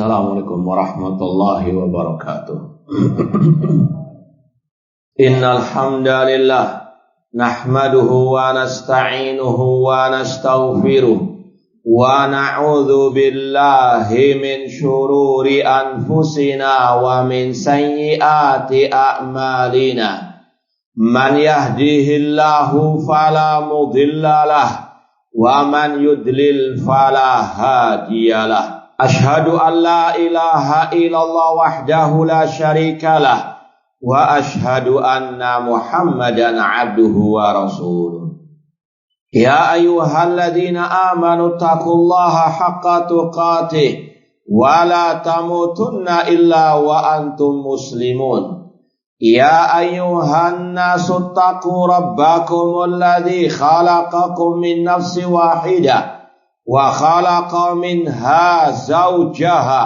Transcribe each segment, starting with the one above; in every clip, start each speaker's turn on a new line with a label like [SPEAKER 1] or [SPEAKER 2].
[SPEAKER 1] Assalamualaikum warahmatullahi wabarakatuh. Innal hamdalillah nahmaduhu wa nasta'inuhu wa nastaghfiruh wa na'udzu billahi min syururi anfusina wa min sayyiati a'malina. Man yahdihillahu fala mudhillalah wa man yudlil fala hadiyalah. Ashhadu an la ilaha illallah wahdahu la syarikalah wa ashhadu anna Muhammadan abduhu wa rasuluh. Ya ayyuhalladzina amanu taqullaha haqqa tuqatih wa la tamutunna illa wa antum muslimun. Ya ayyuhan nasu taqu rabbakumul ladzi khalaqakum min nafsin wahidah wa khalaqa minha zawjaha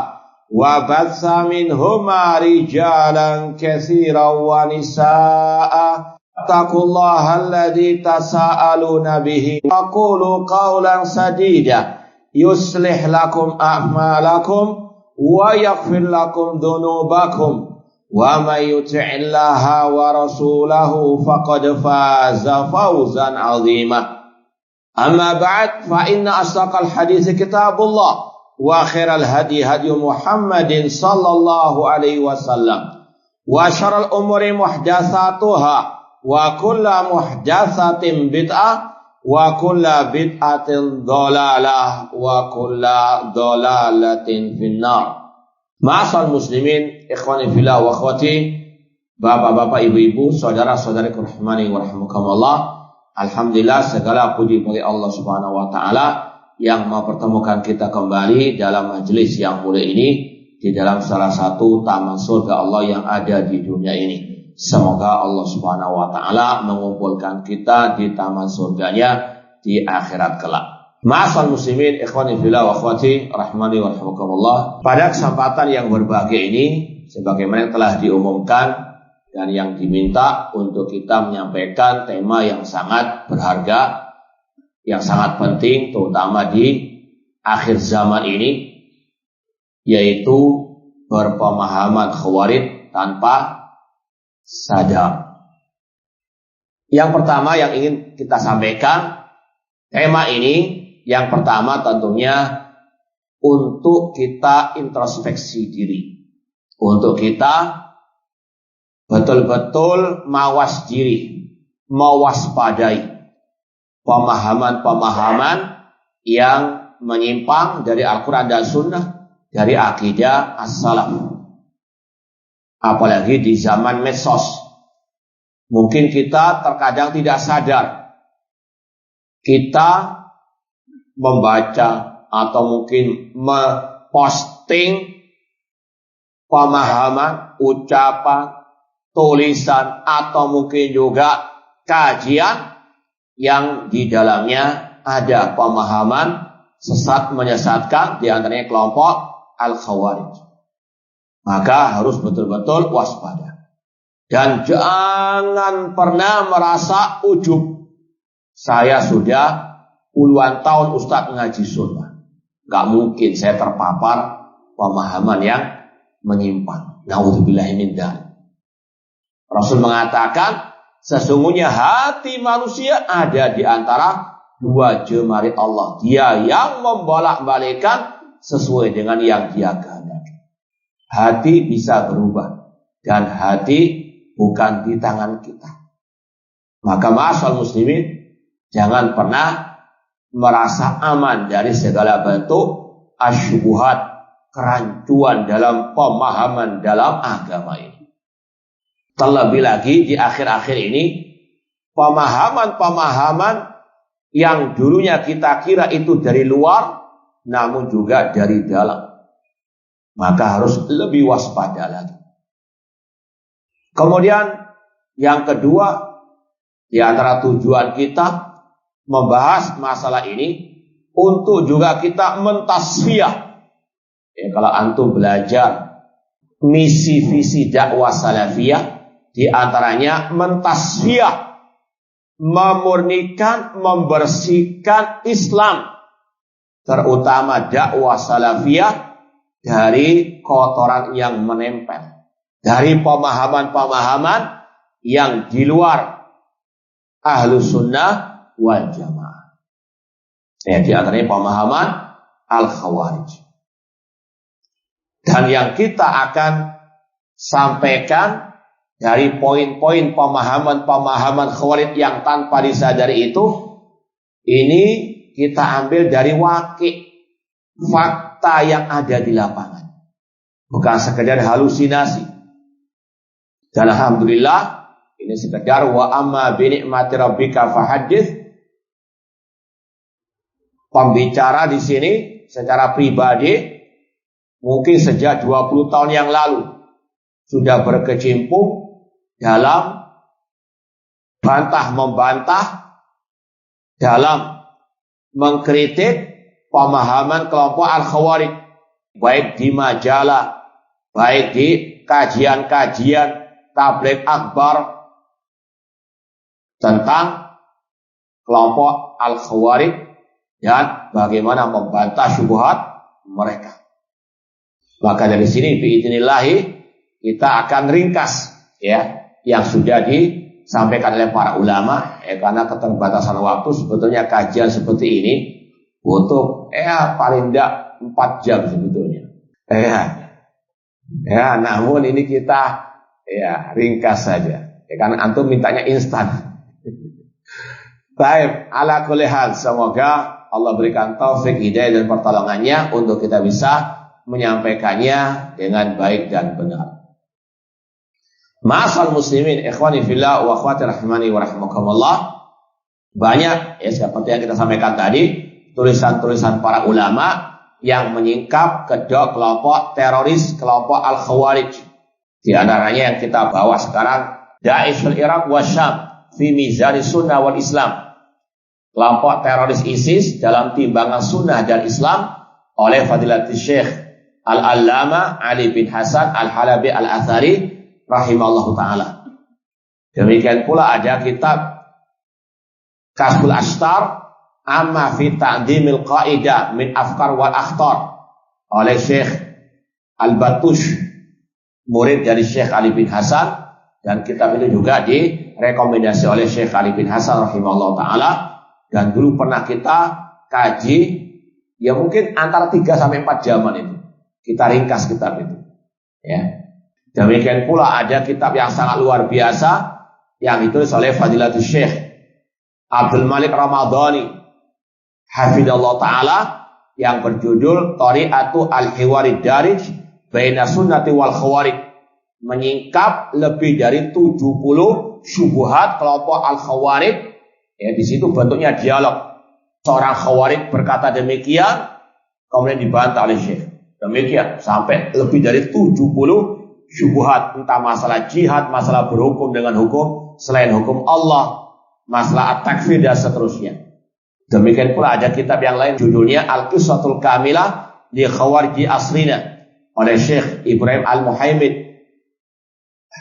[SPEAKER 1] wa batha minhuma rijalan katsiran wa nisaa'a taqullaha alladzi tasaaluna bihi wa qulu qawlan sadida yuslih lakum a'malakum wa yaghfir lakum dhunubakum wa may yuti'illaha wa rasulahu faqad faza fawzan 'azima. Amma ba'd, fa inna asdaqal hadits kitabullah wa khairal hadi hadi Muhammadin sallallahu alaihi wasallam wa syarrul umuri muhdatsatuha wa kullu muhdatsatin bid'ah wa kullu bid'atin dhalalah wa kullu dhalalatin finnar. Ma'asal muslimin, ikhwani fillah wa akhwati, bapak-bapak, ibu-ibu, saudara-saudariku rahimani wa rahimakumullah. Alhamdulillah, segala puji bagi Allah Subhanahu wa taala yang mempertemukan kita kembali dalam majelis yang mulia ini di dalam salah satu taman surga Allah yang ada di dunia ini. Semoga Allah Subhanahu wa taala mengumpulkan kita di taman surganya di akhirat kelak. Ma'asal muslimin, ikhwani fillah wa akhwati rahmani wa rahimakumullah. Pada kesempatan yang berbahagia ini, sebagaimana yang telah diumumkan dan yang diminta untuk kita menyampaikan tema yang sangat berharga, yang sangat penting terutama di akhir zaman ini, yaitu berpemahaman khawarij tanpa sadar. Yang pertama yang ingin kita sampaikan, tema ini yang pertama tentunya untuk kita introspeksi diri, untuk kita betul-betul mawas diri, mewaspadai pemahaman-pemahaman yang menyimpang dari Al-Quran dan Sunnah, dari akidah as-salaf. Apalagi di zaman medsos, mungkin kita terkadang tidak sadar, kita membaca atau mungkin memposting pemahaman, ucapan, tulisan atau mungkin juga kajian yang di dalamnya ada pemahaman sesat menyesatkan, di antaranya kelompok Al-Khawarij. Maka harus betul-betul waspada. Dan jangan pernah merasa ujub. Saya sudah puluhan tahun Ustadz ngaji sunnah, gak mungkin saya terpapar pemahaman yang menyimpang. Na'udzubillahi min dzalik. Rasul mengatakan, sesungguhnya hati manusia ada di antara dua jemari Allah. Dia yang membolak-balikkan sesuai dengan yang dia kehendaki. Hati bisa berubah dan hati bukan di tangan kita. Maka ma'asal muslimin, jangan pernah merasa aman dari segala bentuk asyubuhat, kerancuan dalam pemahaman dalam agama ini. Terlebih lagi di akhir-akhir ini, pemahaman-pemahaman yang dulunya kita kira itu dari luar, namun juga dari dalam. Maka harus lebih waspada lagi. Kemudian yang kedua, di antara tujuan kita membahas masalah ini, untuk juga kita mentasfiyah. Kalau antum belajar misi visi dakwah salafiyah, di antaranya mentasfiyah, memurnikan, membersihkan Islam, terutama dakwah salafiyah dari kotoran yang menempel, dari pemahaman-pemahaman yang di luar Ahlus Sunnah wal Jamaah. Di antaranya pemahaman Al-Khawarij. Dan yang kita akan sampaikan dari poin-poin pemahaman-pemahaman Khawarij yang tanpa disadari itu, ini kita ambil dari waqi', fakta yang ada di lapangan, bukan sekedar halusinasi. Dan alhamdulillah, ini sekedar wa amma bi ni'mati rabbika fahaddits. Pembicara di sini secara pribadi mungkin sejak 20 tahun yang lalu sudah berkecimpung dalam bantah-membantah, dalam mengkritik pemahaman kelompok Al-Khawarij, baik di majalah, baik di kajian-kajian tabligh akbar tentang kelompok Al-Khawarij dan bagaimana membantah syubhat mereka. Maka dari sini biidznillah kita akan ringkas yang sudah disampaikan oleh para ulama, karena keterbatasan waktu. Sebetulnya kajian seperti ini butuh paling tidak 4 jam sebetulnya. Namun ini kita ringkas saja. Karena antum mintanya instan. Baik, ala kulli hal, semoga Allah berikan taufik, hidayah dan pertolongannya untuk kita bisa menyampaikannya dengan baik dan benar. Ma'asal muslimin, ikhwani fillah wa akhwati rahimani wa rahimakumullah. Banyak seperti yang kita sampaikan tadi, tulisan-tulisan para ulama yang menyingkap kedua kelompok teroris, kelompok Al-Khawarij. Di antaranya yang kita bawa sekarang, Daesh al-Iraq wa Syam fi mizan sunnah wal Islam. Kelompok teroris ISIS dalam timbangan sunnah dan Islam oleh Fadilatul Syekh Al-Allama Ali bin Hasan Al-Halabi Al-Athari rahimallahu ta'ala. Demikian pula ada kitab Kasbul Ashtar Amma fi Ta'dimil Qaidah min Afkar wal Akhtar oleh Syekh Al-Batush, murid dari Syekh Ali bin Hasan, dan kitab itu juga direkomendasi oleh Syekh Ali bin Hasan rahimallahu ta'ala. Dan dulu pernah kita kaji, mungkin antara 3-4 jaman itu kita ringkas kitab itu. Demikian pula ada kitab yang sangat luar biasa yang ditulis oleh Fadilatul Syekh Abdul Malik Ramadhani hafidhallahu ta'ala, yang berjudul Thariqatu al-Hiwarid Darij Baina Sunnati wal Khawarij, menyingkap lebih dari 70 syubhat kelompok Al-Khawarij. Di situ bentuknya dialog. Seorang Khawarij berkata demikian, kemudian dibantah oleh Syekh demikian, sampai lebih dari 70 syubhat, entah masalah jihad, masalah berhukum dengan hukum selain hukum Allah, masalah at-takfir dan seterusnya. Demikian pula ada kitab yang lain judulnya Al-Qissatul Kamilah li Khawarij Asrina oleh Syekh Ibrahim Al-Muhaimid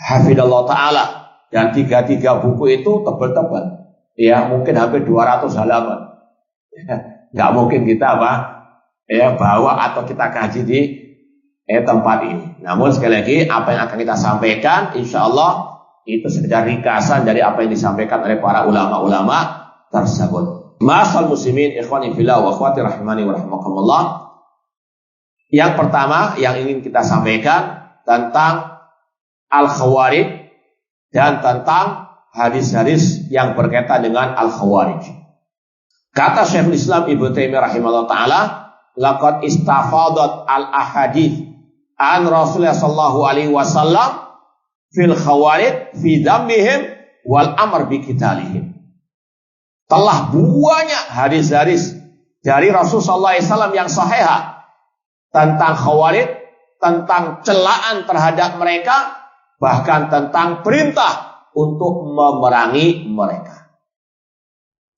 [SPEAKER 1] hafidhallahu ta'ala, dan 3 buku itu tebal-tebal, mungkin hampir 200 halaman. Nggak mungkin kita bawa atau kita kaji di tempat ini. Namun sekali lagi, apa yang akan kita sampaikan insya Allah itu sekedar ringkasan dari apa yang disampaikan oleh para ulama-ulama tersebut. Ma'asal muslimin, ikhwani fillah wa akhwati rahimani wa rahimakumullah. Yang pertama yang ingin kita sampaikan tentang Al-Khawarij dan tentang hadis-hadis yang berkaitan dengan Al-Khawarij. Kata Syekhul Islam Ibnu Taimiyah rahimahullah ta'ala, laqad istafadat al-ahadits an Rasulullah sallallahu alaihi wasallam fil khawarij fi dhammihim wal amr bi qitalihim. Telah banyak hadis-hadis dari Rasulullah sallallahu alaihi wasallam yang sahih tentang Khawarij, tentang celaan terhadap mereka, bahkan tentang perintah untuk memerangi mereka.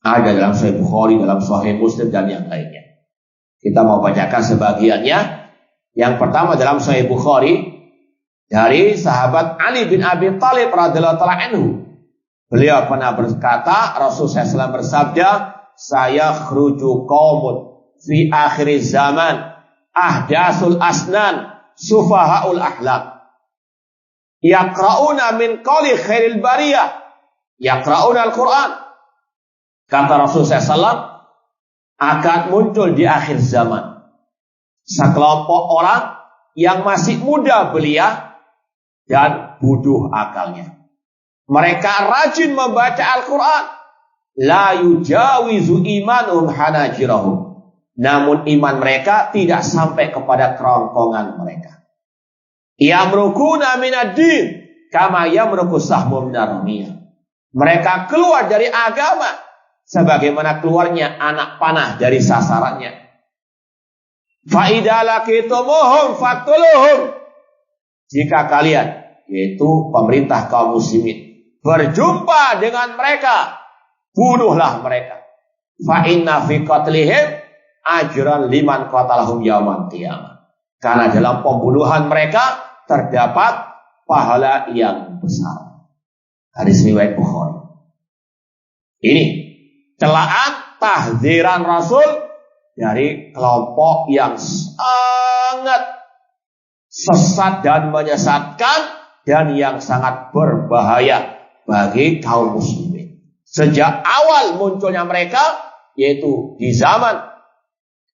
[SPEAKER 1] Ada dalam Sahih Bukhari, dalam Sahih Muslim dan yang lainnya. Kita mau bacakan sebagiannya. Yang pertama dalam Sahih Bukhari dari sahabat Ali bin Abi Thalib radhiyallahu ta'ala anhu. Beliau pernah berkata, Rasulullah SAW bersabda, saya khruju qaumun fi akhir zaman ahdasul asnan, sufahaul ahlak. Yaqra'una min qawli khairil bariyah, yaqra'una al-Quran. Kata Rasulullah SAW, akan muncul di akhir zaman sekelompok orang yang masih muda belia dan bodoh akalnya. Mereka rajin membaca Al-Quran. La yujawizu imanuhum hanajirahum. Namun iman mereka tidak sampai kepada kerongkongan mereka. Yamrukuna minad-din kama yamruku sahmu minar ramiyah. Mereka keluar dari agama sebagaimana keluarnya anak panah dari sasarannya. Fa idza laqitumuhum faqtuluhum. Jika kalian, yaitu pemerintah kaum muslimin, berjumpa dengan mereka, bunuhlah mereka. Fa inna fi qatlihim ajran liman qatalahum yaumal qiyamah. Karena dalam pembunuhan mereka terdapat pahala yang besar. Hadis riwayat Bukhari. Ini celaan tahdziran Rasul dari kelompok yang sangat sesat dan menyesatkan dan yang sangat berbahaya bagi kaum muslimin. Sejak awal munculnya mereka, yaitu di zaman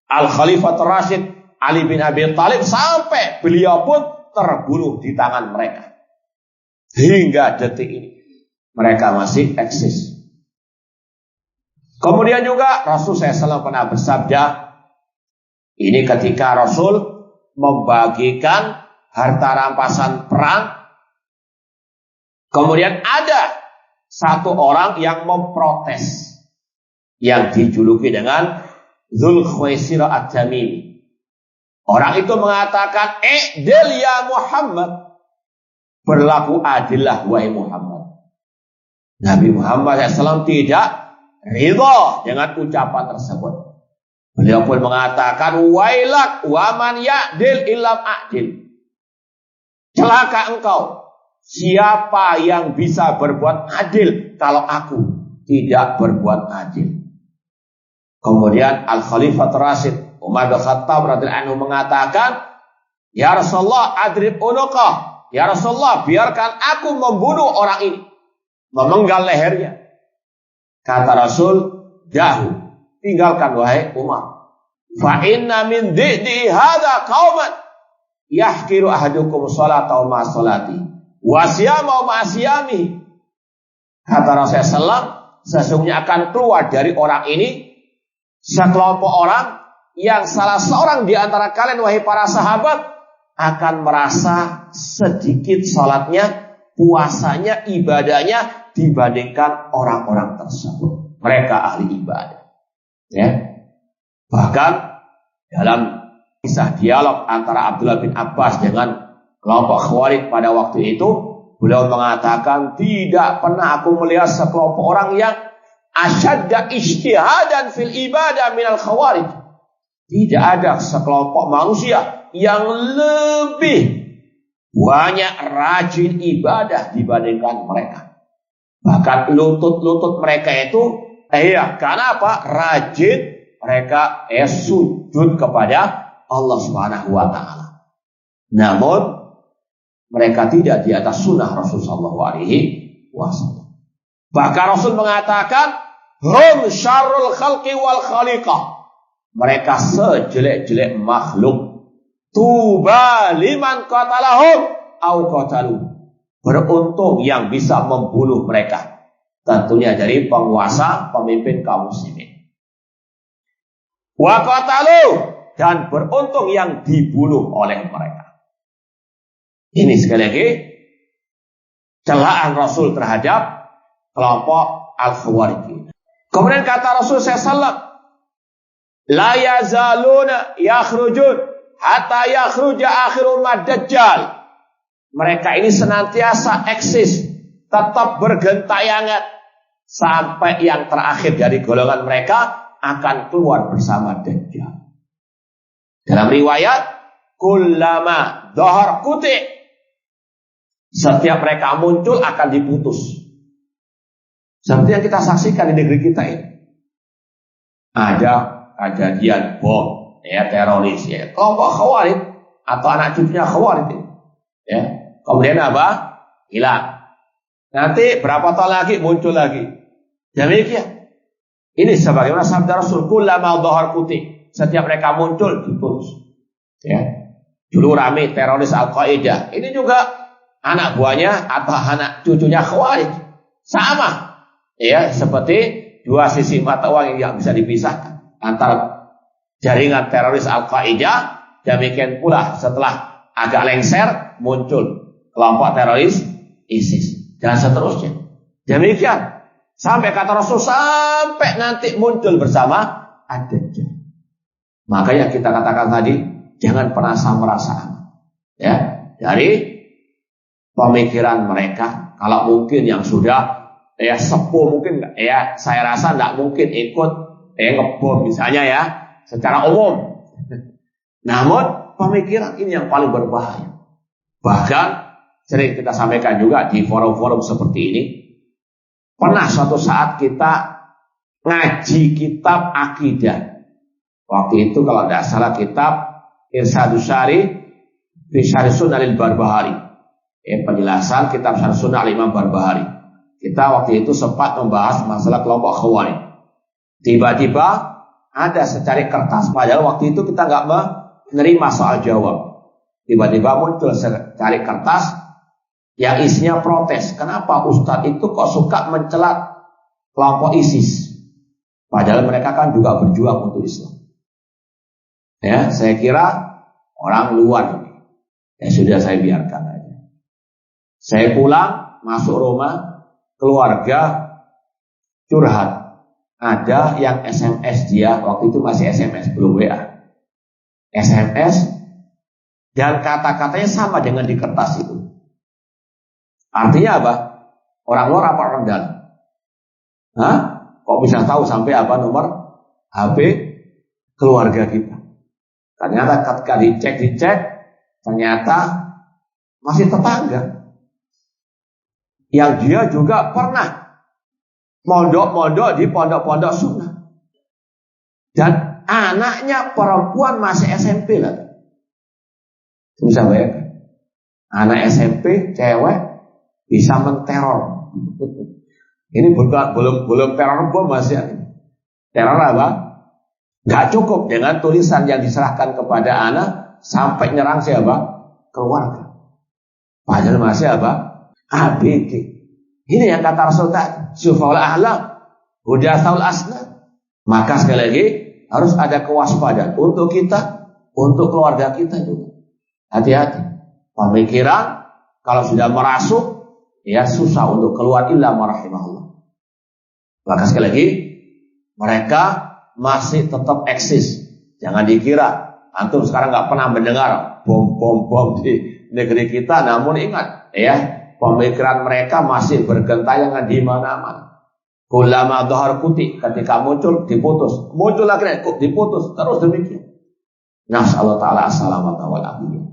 [SPEAKER 1] Al-Khalifatul Rasyid Ali bin Abi Thalib, sampai beliau pun terbunuh di tangan mereka. Hingga detik ini mereka masih eksis. Kemudian juga Rasul SAW pernah bersabda, ini ketika Rasul membagikan harta rampasan perang, kemudian ada satu orang yang memprotes, yang dijuluki dengan Dzul Khuwaisirah At-Tamimi. Orang itu mengatakan, "I'dil ya Muhammad." Berlaku adillah wahai Muhammad. Nabi Muhammad SAW tidak ridha dengan ucapan tersebut. Beliau pun mengatakan, "Wailak wa man ya'dil illam a'dil." Celaka engkau, siapa yang bisa berbuat adil kalau aku tidak berbuat adil. Kemudian Al-Khalifah Rasyid Umar bin Khattab radhiyallahu anhu mengatakan, "Ya Rasulullah, adrib unuqah." Ya Rasulullah, biarkan aku membunuh orang ini, memenggal lehernya. Kata Rasul, "Dahu, tinggalkan wahai Umar. Fa inna min dhi'di hadza qauman yahqiru ahadukum salata ma salati wa siyama ma siyami." Kata Rasulullah SAW, sesungguhnya akan keluar dari orang ini sekelompok orang yang salah seorang di antara kalian wahai para sahabat akan merasa sedikit salatnya, puasanya, ibadahnya dibandingkan orang-orang tersebut. Mereka ahli ibadah. Ya. Bahkan dalam kisah dialog antara Abdullah bin Abbas dengan kelompok Khawarij pada waktu itu, beliau mengatakan, tidak pernah aku melihat sekelompok orang yang asyadda ijtihadan fil ibadah minal Khawarij. Tidak ada sekelompok manusia yang lebih banyak rajin ibadah dibandingkan mereka. Bahkan lutut-lutut mereka itu, karena apa? Rajin mereka sujud kepada Allah Subhanahu wa Ta'ala. Namun mereka tidak di atas sunnah Rasul sallallahu alaihi wasallam. Bahkan Rasul mengatakan, hum syarrul khalqi wal khaliqah. Mereka sejelek-jelek makhluk. Tuba liman qatalahum au qatalu. Beruntung yang bisa membunuh mereka. Tentunya dari penguasa, pemimpin kaum muslimin. Wa qatalu, dan beruntung yang dibunuh oleh mereka. Ini sekali lagi celaan Rasul terhadap kelompok Al-Khawarij. Kemudian kata Rasul SAW, la yazaluna yakhrujun hatta yakhruja akhirul dajjal. Mereka ini senantiasa eksis, tetap bergentayangan sampai yang terakhir dari golongan mereka akan keluar bersama Dajjal. Dalam riwayat, kullama dhahar kuti, setiap mereka muncul akan diputus. Seperti yang kita saksikan di negeri kita ini. Ada kejadian bom ya teroris ya. Kelompok Khawarij atau anak cucunya Khawarij ya. Kemudian apa? Hilang. Nanti berapa tahun lagi muncul lagi. Demikian. Ini sebagaimana sabda Rasul, kullama dhahar putih, setiap mereka muncul diputus. Ya. Dulu rame teroris Al-Qaeda. Ini juga anak buahnya atau anak cucunya Khawarij. Sama. Ya, seperti dua sisi mata uang yang bisa dipisahkan antara jaringan teroris Al-Qaeda, demikian pula setelah agak lengser muncul kelompok teroris ISIS dan seterusnya. Demikian sampai kata Rasul, sampai nanti muncul bersama Ad-Dajjal. Makanya kita katakan tadi, jangan pernah merasa ya dari pemikiran mereka. Kalau mungkin yang sudah ya sepuh mungkin ya saya rasa tidak mungkin ikut ngebom misalnya ya secara umum. Namun pemikiran ini yang paling berbahaya. Bahkan sering kita sampaikan juga di forum-forum seperti ini. Pernah suatu saat kita ngaji kitab akidah. Waktu itu kalau tidak salah kitab Irsyadus Syari fi Syarh Sunnah al-Barbahari. Penjelasan kitab Syarh Sunnah al-Imam Barbahari. Kita waktu itu sempat membahas masalah kelompok Khawarij. Tiba-tiba ada secari kertas, padahal waktu itu kita nggak menerima soal jawab. Tiba-tiba muncul secari kertas yang isinya protes. Kenapa Ustadz itu kok suka mencela kelompok ISIS? Padahal mereka kan juga berjuang untuk Islam. Ya, saya kira orang luar ini. Ya sudah, saya biarkan aja. Saya pulang, masuk rumah, keluarga curhat. Ada yang SMS dia, waktu itu masih SMS, belum WA. SMS, dan kata-katanya sama dengan di kertas itu. Artinya apa? Orang luar apa orang dalam? Hah? Kok bisa tahu sampai apa nomor HP keluarga kita? Ternyata ketika dicek, ternyata masih tetangga. Yang dia juga pernah mondok-mondok di pondok-pondok sunnah. Dan anaknya perempuan masih SMP lah. Bisa bayangkan? Anak SMP, cewek, bisa menteror. Ini belum teror bom masih. Teror apa? Gak cukup dengan tulisan yang diserahkan kepada anak sampai nyerang siapa? Keluarga. Padahal masih apa? ABG. Ini yang kata Rasul tadi, Sufaul Ahlam, Hudasaul Asna. Maka sekali lagi harus ada kewaspadaan untuk kita, untuk keluarga kita juga. Hati-hati. Pemikiran kalau sudah merasuk, ya susah untuk keluar illa marahimahullah. Maka sekali lagi mereka masih tetap eksis. Jangan dikira antum sekarang nggak pernah mendengar bom di negeri kita. Namun ingat ya, pemikiran mereka masih bergentayangan di mana-mana. Kullama dhahar putih, ketika muncul diputus, muncul lagi diputus, terus demikian. Nasallahu taala as-salamata wal afiyah.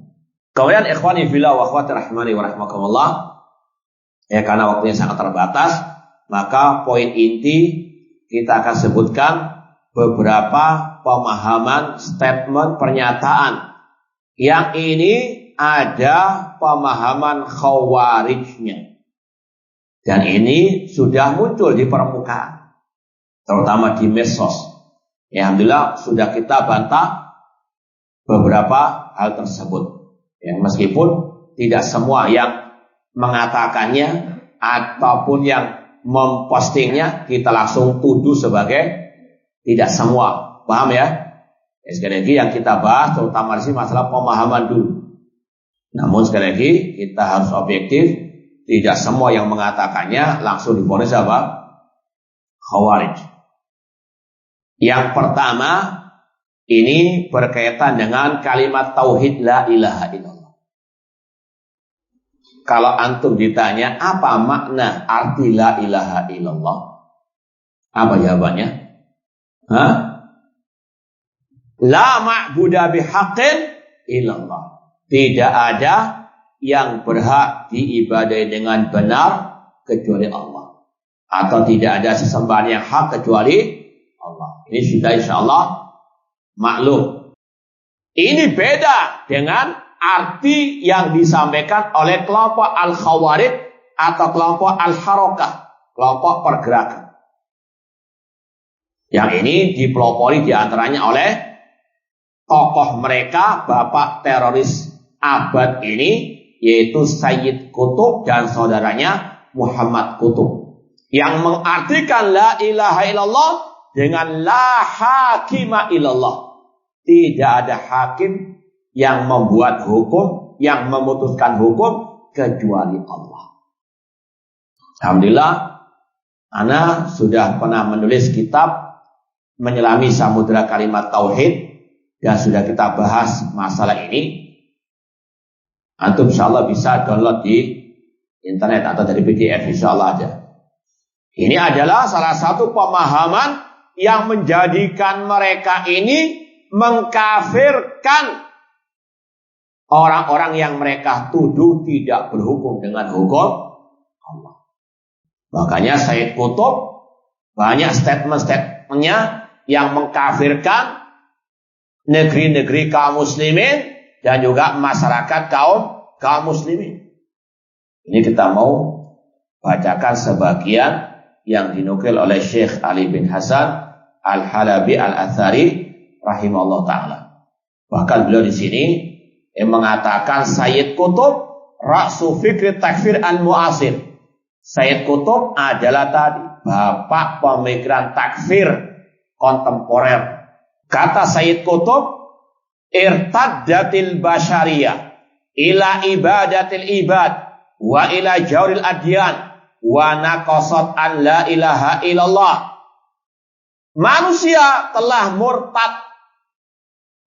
[SPEAKER 1] Kemudian ikhwani fillah wa akhwati rahmani wa rahmakumullah. Ya, karena waktunya sangat terbatas, maka poin inti kita akan sebutkan beberapa pemahaman, statement, pernyataan yang ini ada pemahaman khawarijnya. Dan ini sudah muncul di permukaan, terutama di medsos. Ya, alhamdulillah sudah kita bantah beberapa hal tersebut. Ya, meskipun tidak semua yang mengatakannya ataupun yang mempostingnya kita langsung tuduh sebagai, tidak semua, paham ya? Sekali lagi yang kita bahas terutama di sini masalah pemahaman dulu. Namun sekali lagi kita harus objektif, tidak semua yang mengatakannya langsung divonis apa? Khawarij. Yang pertama ini berkaitan dengan kalimat tauhid la ilaha illallah. Kalau antum ditanya apa makna arti la ilaha illallah, apa jawabannya? Hah? La ma'buda bihaqqin illallah. Tidak ada yang berhak diibadai dengan benar kecuali Allah. Atau tidak ada sesembahan yang hak kecuali Allah. Ini sudah insya Allah maklum. Ini beda dengan arti yang disampaikan oleh kelompok Al-Khawarij atau kelompok Al-Harakah, kelompok pergerakan. Yang ini dipelopori diantaranya oleh tokoh mereka, bapak teroris abad ini, yaitu Sayyid Qutb dan saudaranya Muhammad Qutb, yang mengartikan la ilaha illallah dengan la hakima illallah. Tidak ada hakim yang membuat hukum, yang memutuskan hukum kecuali Allah. Alhamdulillah, ana sudah pernah menulis kitab Menyelami Samudra Kalimat Tauhid dan sudah kita bahas masalah ini. Antum insyaallah bisa download di internet atau dari PDF, insyaallah ada. Ini adalah salah satu pemahaman yang menjadikan mereka ini mengkafirkan orang-orang yang mereka tuduh tidak berhukum dengan hukum Allah. Makanya Sayyid Qutb banyak statement-statementnya yang mengkafirkan negeri-negeri kaum muslimin dan juga masyarakat kaum muslimin. Ini kita mau bacakan sebagian yang dinukil oleh Syekh Ali bin Hasan Al-Halabi Al-Athari rahimahullah ta'ala. Bahkan beliau di sini mengatakan Sayyid Qutb ra'su fikri takfir al-mu'asir. Sayyid Qutb adalah tadi bapak pemikiran takfir kontemporer. Kata Sayyid Qutb, irtaddatil basyariyah ila ibadatil ibad wa ila jawril adyan wa naqasat an la ilaha illallah. Manusia telah murtad.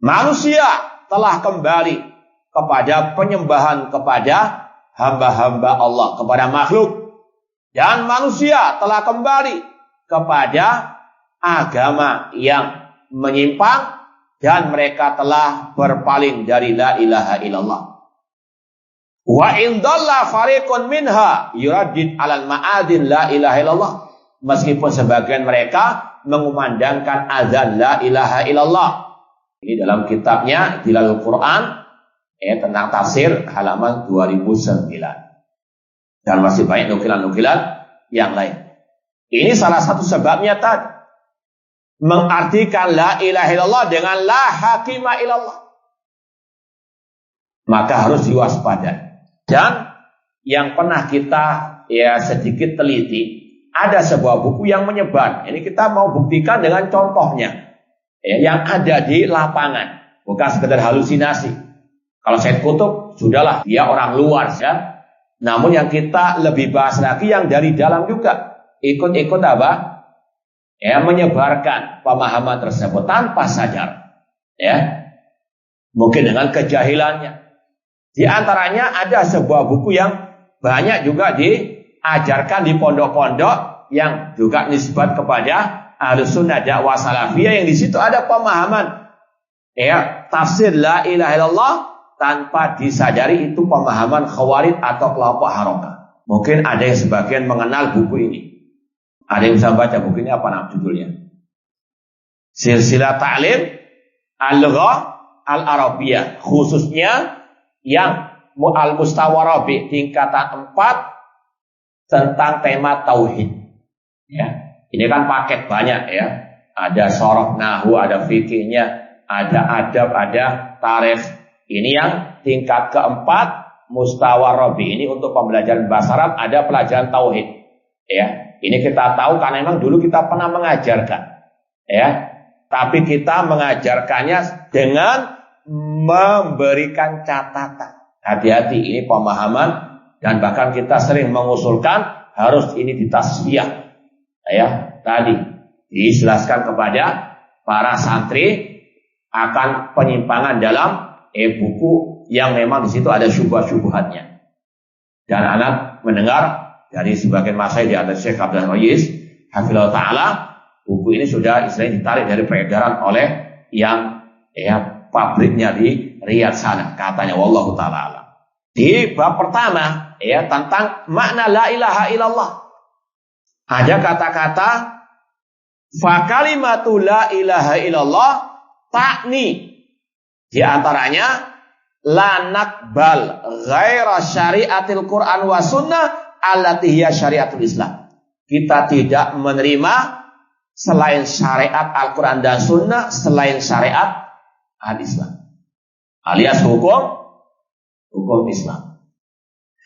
[SPEAKER 1] Manusia telah kembali kepada penyembahan kepada hamba-hamba Allah, kepada makhluk. Dan manusia telah kembali kepada agama yang menyimpang dan mereka telah berpaling dari la ilaha illallah. Wa indalla fariqun minha yuraddid alal ma'adin la ilaha illallah. Meskipun sebagian mereka mengumandangkan azan la ilaha illallah. Ini dalam kitabnya Dilalul Quran tentang tafsir halaman 2009. Dan masih banyak nukilan-nukilan yang lain. Ini salah satu sebabnya tadi. Mengartikan la ilaha illallah dengan la hakima illallah. Maka harus diwaspadai. Dan yang pernah kita sedikit teliti, ada sebuah buku yang menyebar. Ini kita mau buktikan dengan contohnya. Yang ada di lapangan, bukan sekedar halusinasi. Kalau Sayyid Qutb, sudahlah, dia orang luar ya. Namun yang kita lebih bahas lagi yang dari dalam juga ikut-ikut apa? Menyebarkan pemahaman tersebut tanpa sadar. Mungkin dengan kejahilannya. Di antaranya ada sebuah buku yang banyak juga diajarkan di pondok-pondok yang juga nisbat kepada Ahlus Sunnah Dakwah Salafiyah, yang di situ ada pemahaman tafsir la ilaha illallah tanpa disadari itu pemahaman Khawarij atau kelompok Harakah. Mungkin ada yang sebagian mengenal buku ini. Ada yang bisa baca buku ini, apa nama judulnya? Silsilah Ta'lim Al-Lughah Al-Arabiyah, khususnya yang Al-Mustawarabih tingkatan 4 tentang tema tauhid. Ini kan paket banyak ya. Ada sorof nahwu, ada fikihnya, ada adab, ada tarikh. Ini yang tingkat keempat Mustawarabih. Ini untuk pembelajaran bahasa Arab, ada pelajaran tauhid. Ini kita tahu karena memang dulu kita pernah mengajarkan. Tapi kita mengajarkannya dengan memberikan catatan. Hati-hati, ini pemahaman, dan bahkan kita sering mengusulkan harus ini ditasfiyah. Tadi dijelaskan kepada para santri akan penyimpangan dalam buku yang memang di situ ada syubhat-syubhatnya. Dan anak mendengar dari sebagian masyayikh di atas Syekh Abdul Ghayis hafizahullah taala, buku ini sudah istilahnya ditarik dari peredaran oleh yang pabriknya di Riyadh sana, katanya wallahu taala. Di bab pertama tentang makna la ilaha illallah. Ada kata-kata fa kalimatu la ilaha illallah ta'ni Di antaranya la naqbal ghaira syariatil Quran wa sunnah allati hiya syariatul Islam. Kita tidak menerima selain syariat Al-Quran dan Sunnah, selain syariat Al-Islam. Alias hukum Islam.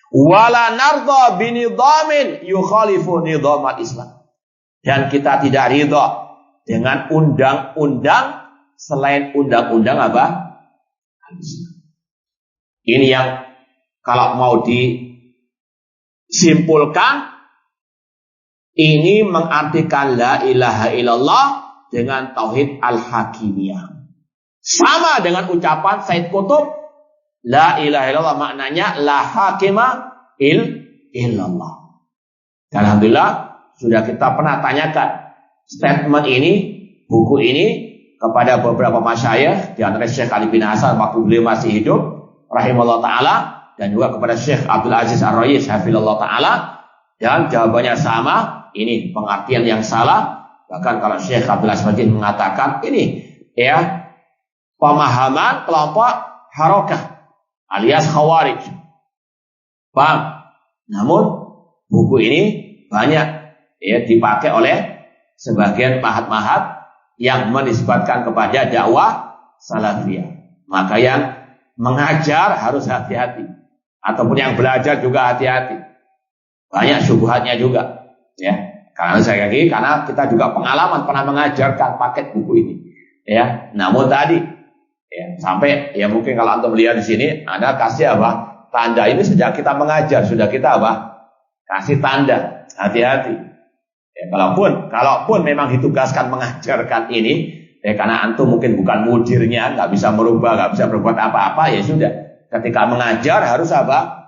[SPEAKER 1] Wala nardha binidamin yukhalifu nidamal Islam. Dan kita tidak ridha dengan undang-undang selain undang-undang apa? Al-Islam. Ini yang kalau mau disimpulkan, ini mengartikan la ilaha illallah dengan tauhid al-hakimiyah. Sama dengan ucapan Said Qutb, la ilaha illallah maknanya la hakima illallah. Dan alhamdulillah sudah kita pernah tanyakan statement ini, buku ini kepada beberapa masyayikh, di antara Syekh Ali bin Hasan waktu beliau masih hidup rahimahullah ta'ala, dan juga kepada Syekh Abdul Aziz Ar-Rayis hafizallahu ta'ala, dan jawabannya sama. Ini pengertian yang salah. Bahkan kalau Syekh Abdul Aziz mengatakan ini ya pemahaman kelompok harokah alias khawarij. Paham? Namun buku ini banyak ya dipakai oleh sebagian mahat-mahat yang menisbatkan kepada dakwah salafiyah. Maka yang mengajar harus hati-hati, ataupun yang belajar juga hati-hati. Banyak syubhatnya juga, ya. Karena saya lagi, karena kita juga pengalaman pernah mengajarkan paket buku ini, ya. Namun tadi, ya, sampai ya mungkin kalau antum melihat di sini, Anda kasih apa? Tanda ini sejak kita mengajar sudah kita apa? Kasih tanda, hati-hati. Ya, kalaupun memang ditugaskan mengajarkan ini. Ya, karena antum mungkin bukan mudirnya, nggak bisa merubah, nggak bisa berbuat apa-apa, ya sudah. Ketika mengajar harus apa?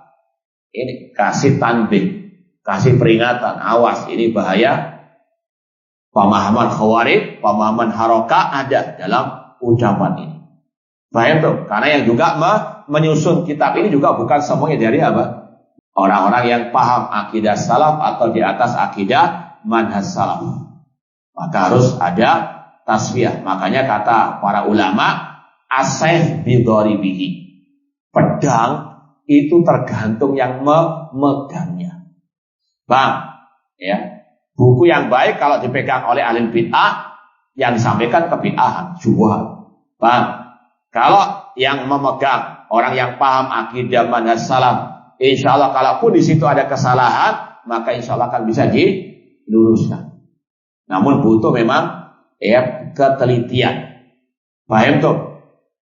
[SPEAKER 1] Ini kasih tanbih, kasih peringatan, awas, ini bahaya. Pemahaman khawarij, pemahaman harokah ada dalam ucapan ini. Paham tuh? Karena yang juga menyusun kitab ini juga bukan semuanya dari apa? Orang-orang yang paham akidah salaf atau di atas akidah manhaj salaf. Maka harus ada tasfiyah. Makanya kata para ulama, as-sayf bidharibihi. Pedang itu tergantung yang memegangnya. Bang, ya. Buku yang baik kalau dipegang oleh ahli bid'ah, yang disampaikan kebid'ahan, syubhat. Bang, kalau yang memegang orang yang paham akidah manhaj salaf, insyaallah kalaupun di situ ada kesalahan, maka insyaallah akan bisa diluruskan. Namun butuh memang ya ketelitian. Paham tuh?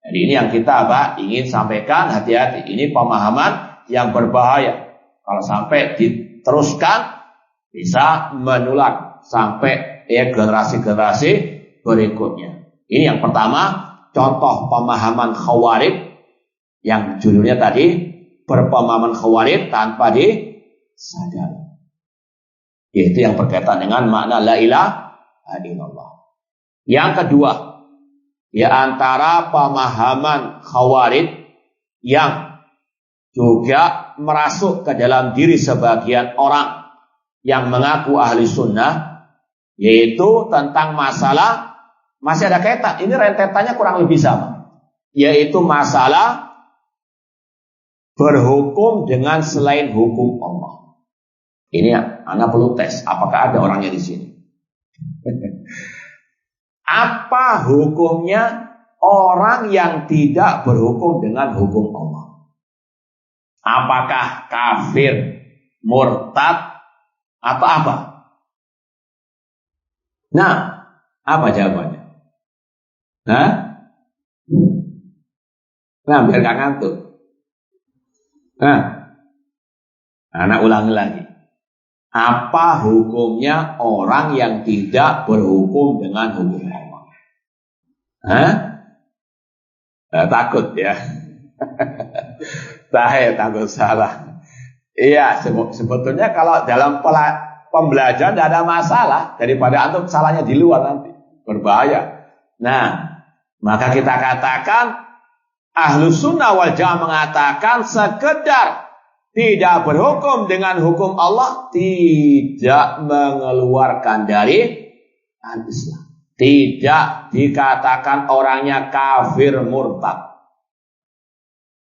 [SPEAKER 1] Jadi ini yang kita ingin sampaikan, hati-hati. Ini pemahaman yang berbahaya. Kalau sampai diteruskan bisa menular sampai ya generasi-generasi berikutnya. Ini yang pertama, contoh pemahaman khawarij yang judulnya tadi berpemahaman khawarij tanpa disadari. Itu yang berkaitan dengan makna la ilaha illallah. Yang kedua, ya antara pemahaman khawarij yang juga merasuk ke dalam diri sebagian orang yang mengaku ahli sunnah, yaitu tentang masalah, masih ada kaitan, ini rentetannya kurang lebih sama, yaitu masalah berhukum dengan selain hukum Allah. Ini anak perlu tes, apakah ada orangnya di sini? Apa hukumnya orang yang tidak berhukum dengan hukum Allah? Apakah kafir, murtad, atau apa? Nah, apa jawabannya? Nah, biar gak ngantuk. Nah, anak ulangi lagi. Apa hukumnya orang yang tidak berhukum dengan hukum Allah? Takut ya. Takut salah. Iya, sebetulnya kalau dalam pembelajaran tidak ada masalah, daripada antum salahnya di luar nanti berbahaya. Nah, maka kita katakan Ahlus Sunnah wal Jamaah mengatakan sekedar tidak berhukum dengan hukum Allah tidak mengeluarkan dari Islam. Tidak dikatakan orangnya kafir murtad.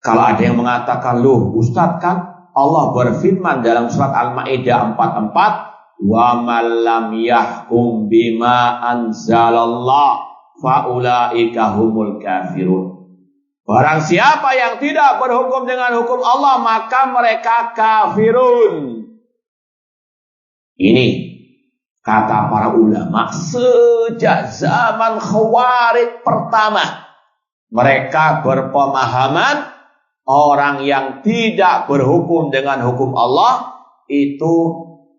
[SPEAKER 1] Kalau ada yang mengatakan, loh Ustadz kan Allah berfirman dalam surat Al-Ma'idah 44, wa man lam yahkum bima anzalallah faulaika humul kafirun. Barang siapa yang tidak berhukum dengan hukum Allah, maka mereka kafirun. Ini kata para ulama sejak zaman Khawarij pertama. Mereka berpemahaman orang yang tidak berhukum dengan hukum Allah itu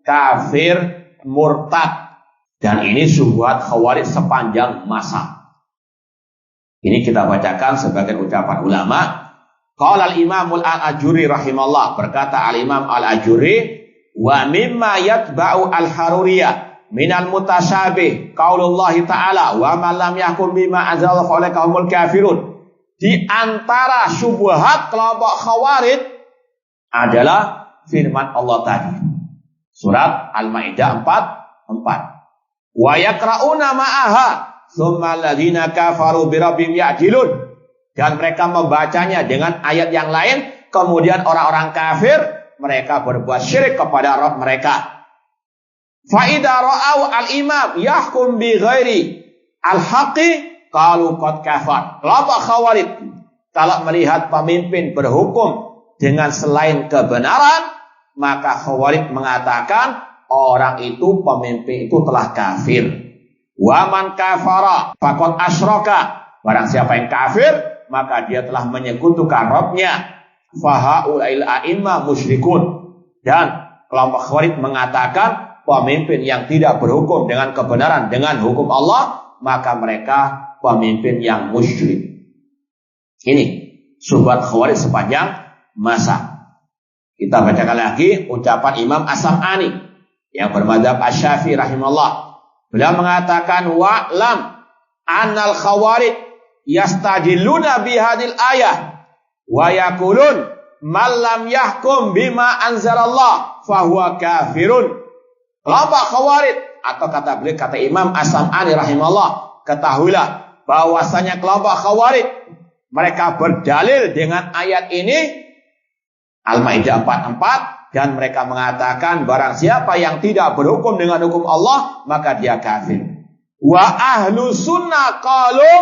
[SPEAKER 1] kafir, murtad. Dan ini syubhat Khawarij sepanjang masa. Ini kita bacakan sebagai ucapan ulama. Qala al-Imam al-Ajuri rahimallah, berkata al-Imam al-Ajuri, wa mimma yatba'u al-Haruriyah minal mutasyabih qaulullahi ta'ala wa man lam yahkum bima anzalallahu fa ulaika humul kafirun. Di antara syubhat kelompok Khawarij adalah firman Allah tadi. Surat Al-Maidah 4:4. Wa yaqra'una ma'aha tsumma alladziina kafaru bi rabbihim ya'dilun. Dan mereka membacanya dengan ayat yang lain, kemudian orang-orang kafir mereka berbuat syirik kepada Rabb mereka. Fa idza ra'au al-imam yahkum bi ghairi al-haqqi qalu qad kafar. Kelompok Khawarij kalau melihat pemimpin berhukum dengan selain kebenaran, maka Khawarij mengatakan orang itu, pemimpin itu telah kafir. Wa man kafara faqad asyraka. Barang siapa yang kafir, maka dia telah menyekutukan Rabb-nya. Fahaulail a'immah musyrikun. Dan kelompok Khawarij mengatakan pemimpin yang tidak berhukum dengan kebenaran dengan hukum Allah, maka mereka pemimpin yang musyrik. Ini syubhat Khawarij sepanjang masa. Kita bacakan lagi ucapan Imam As-Sam'ani yang bermadzhab Asy-Syafi'i rahimahullah. Beliau mengatakan wa'lam annal Khawarij yastajilluna bihadil ayah wa yaqulun man lam yahkum bima anzalallah fahuwa kafirun. Kelompok Khawarij, atau kata beliau, kata Imam As-Sam'ani rahimahullah, ketahuilah bahwasanya kelompok Khawarij mereka berdalil dengan ayat ini Al-Maidah 44, dan mereka mengatakan barang siapa yang tidak berhukum dengan hukum Allah maka dia kafir. Wa ahlu sunnah qalu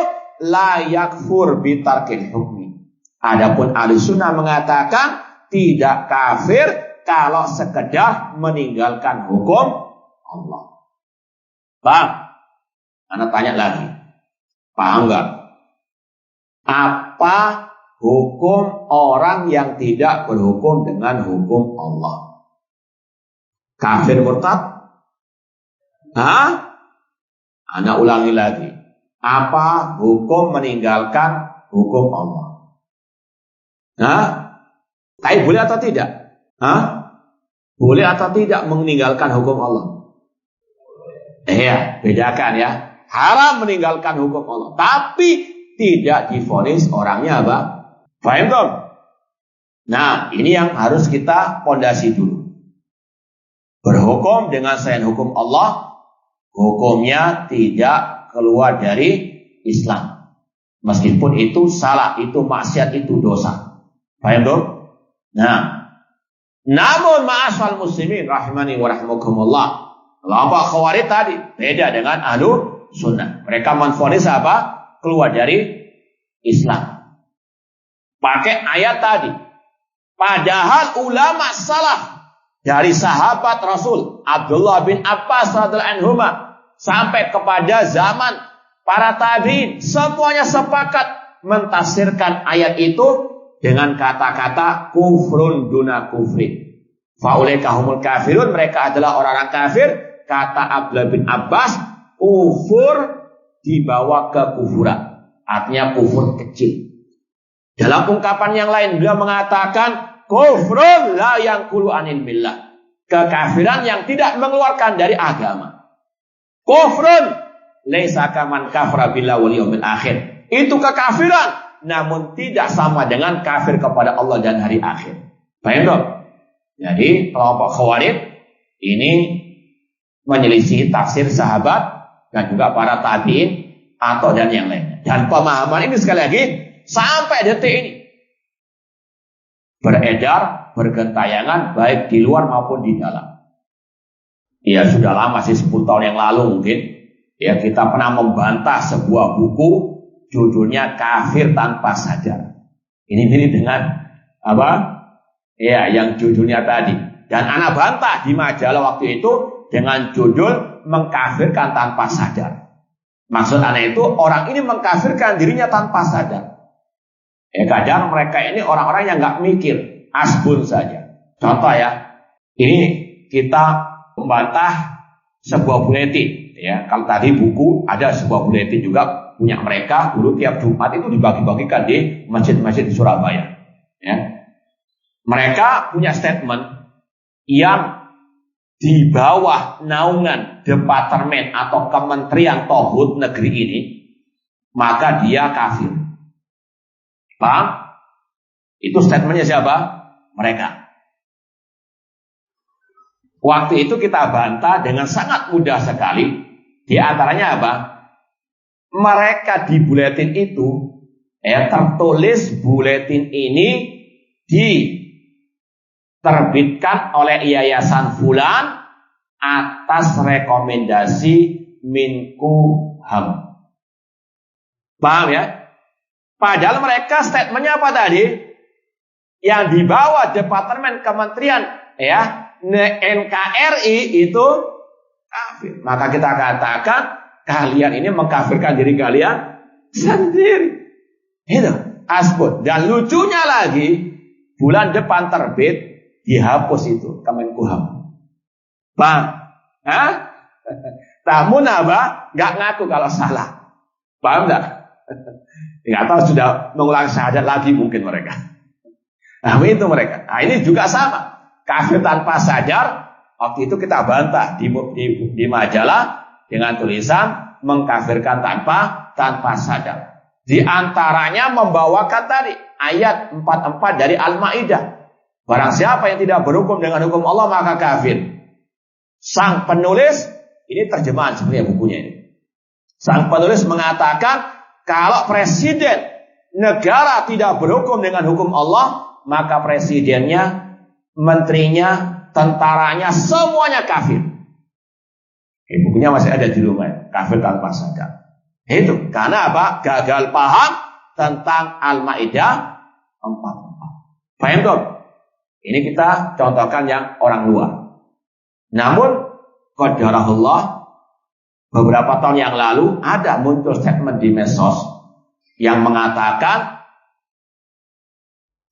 [SPEAKER 1] la yakfur bitarkil hukmi. Adapun ahli sunnah mengatakan tidak kafir kalau sekedar meninggalkan hukum Allah. Paham? Anda tanya lagi. Paham enggak? Apa hukum orang yang tidak berhukum dengan hukum Allah? Kafir murtad? Hah? Anda ulangi lagi. Apa hukum meninggalkan hukum Allah? Hah? Tapi boleh atau tidak? Hah? Boleh atau tidak meninggalkan hukum Allah? Ya, bedakan ya. Haram meninggalkan hukum Allah, tapi tidak divonis orangnya apa? Paham dong? Nah, ini yang harus kita pondasi dulu. Berhukum dengan selain hukum Allah, hukumnya tidak keluar dari Islam. Meskipun itu salah, itu maksiat, itu dosa. Paham dong? Nah, namun ma'asal muslimin rahimani wa rahimakumullah, kelompok Khawarij tadi beda dengan ahlu sunnah. Mereka menvonis apa? Keluar dari Islam. Pakai ayat tadi. Padahal ulama salaf dari sahabat Rasul Abdullah bin Abbas radhiyallahu anhuma sampai kepada zaman para tabi'in, semuanya sepakat mentafsirkan ayat itu dengan kata-kata kufrun duna kufrin. Faulaika humul kafirun, mereka adalah orang-orang kafir. Kata Abdullah bin Abbas, kufur dibawa ke kufuran, artinya kufur kecil. Dalam ungkapan yang lain beliau mengatakan kufrun la yanqulu anil millah, kekafiran yang tidak mengeluarkan dari agama. Kufrun laisa kaman kafara billahi wal yaumil akhir, itu kekafiran namun tidak sama dengan kafir kepada Allah dan hari akhir. Paham dong? Jadi kelompok Khawarij ini menyelisih tafsir sahabat dan juga para tabi'in atau dan yang lainnya. Dan pemahaman ini sekali lagi sampai detik ini beredar, bergentayangan baik di luar maupun di dalam. Ya sudah lama sih, 10 tahun yang lalu mungkin. Ya kita pernah membantah sebuah buku judulnya Kafir Tanpa Sadar. Ini mirip dengan apa? Ya yang judulnya tadi. Dan anak bantah di majalah waktu itu dengan judul Mengkafirkan Tanpa Sadar. Maksud anak itu orang ini mengkafirkan dirinya tanpa sadar. Ya kadang mereka ini orang-orang yang nggak mikir, asbun saja. Contoh ya, ini kita membantah sebuah buletin. Ya, kalau tadi buku ada sebuah buletin juga punya mereka. Dulu tiap Jumat itu dibagi-bagikan di masjid-masjid di Surabaya. Ya, mereka punya statement yang di bawah naungan departemen atau kementerian tauhid negeri ini, maka dia kafir. Paham? Itu statementnya siapa? Mereka. Waktu itu kita bantah dengan sangat mudah sekali. Di antaranya apa? Mereka di buletin itu tertulis buletin ini diterbitkan oleh Yayasan Fulan atas rekomendasi Menkumham. Paham ya? Padahal mereka statementnya apa tadi? Yang di bawah Departemen Kementerian NKRI itu kafir. Maka kita katakan kalian ini mengkafirkan diri kalian sendiri. Itu asbun. Dan lucunya lagi, bulan depan terbit dihapus itu Kemenkumham. Bang, namun apa? Gak ngaku kalau salah. Paham gak? Nggak tahu sudah mengulang syahadat lagi mungkin mereka. Nah itu mereka. Nah ini juga sama. Kafir tanpa sadar. Waktu itu kita bantah di majalah dengan tulisan mengkafirkan tanpa sadar. Di antaranya membawakan tadi ayat 44 dari Al-Maidah. Barang siapa yang tidak berhukum dengan hukum Allah maka kafir. Sang penulis, ini terjemahan sebenarnya bukunya ini. Sang penulis mengatakan kalau presiden negara tidak berhukum dengan hukum Allah, maka presidennya, menterinya, tentaranya, semuanya kafir. Bukunya masih ada di rumah, Kafir Tanpa Sadar. Itu karena apa? Gagal paham tentang Al-Maidah 44. Paham tuh? Ini kita contohkan yang orang luar. Namun qadarahullah, beberapa tahun yang lalu ada muncul statement di medsos yang mengatakan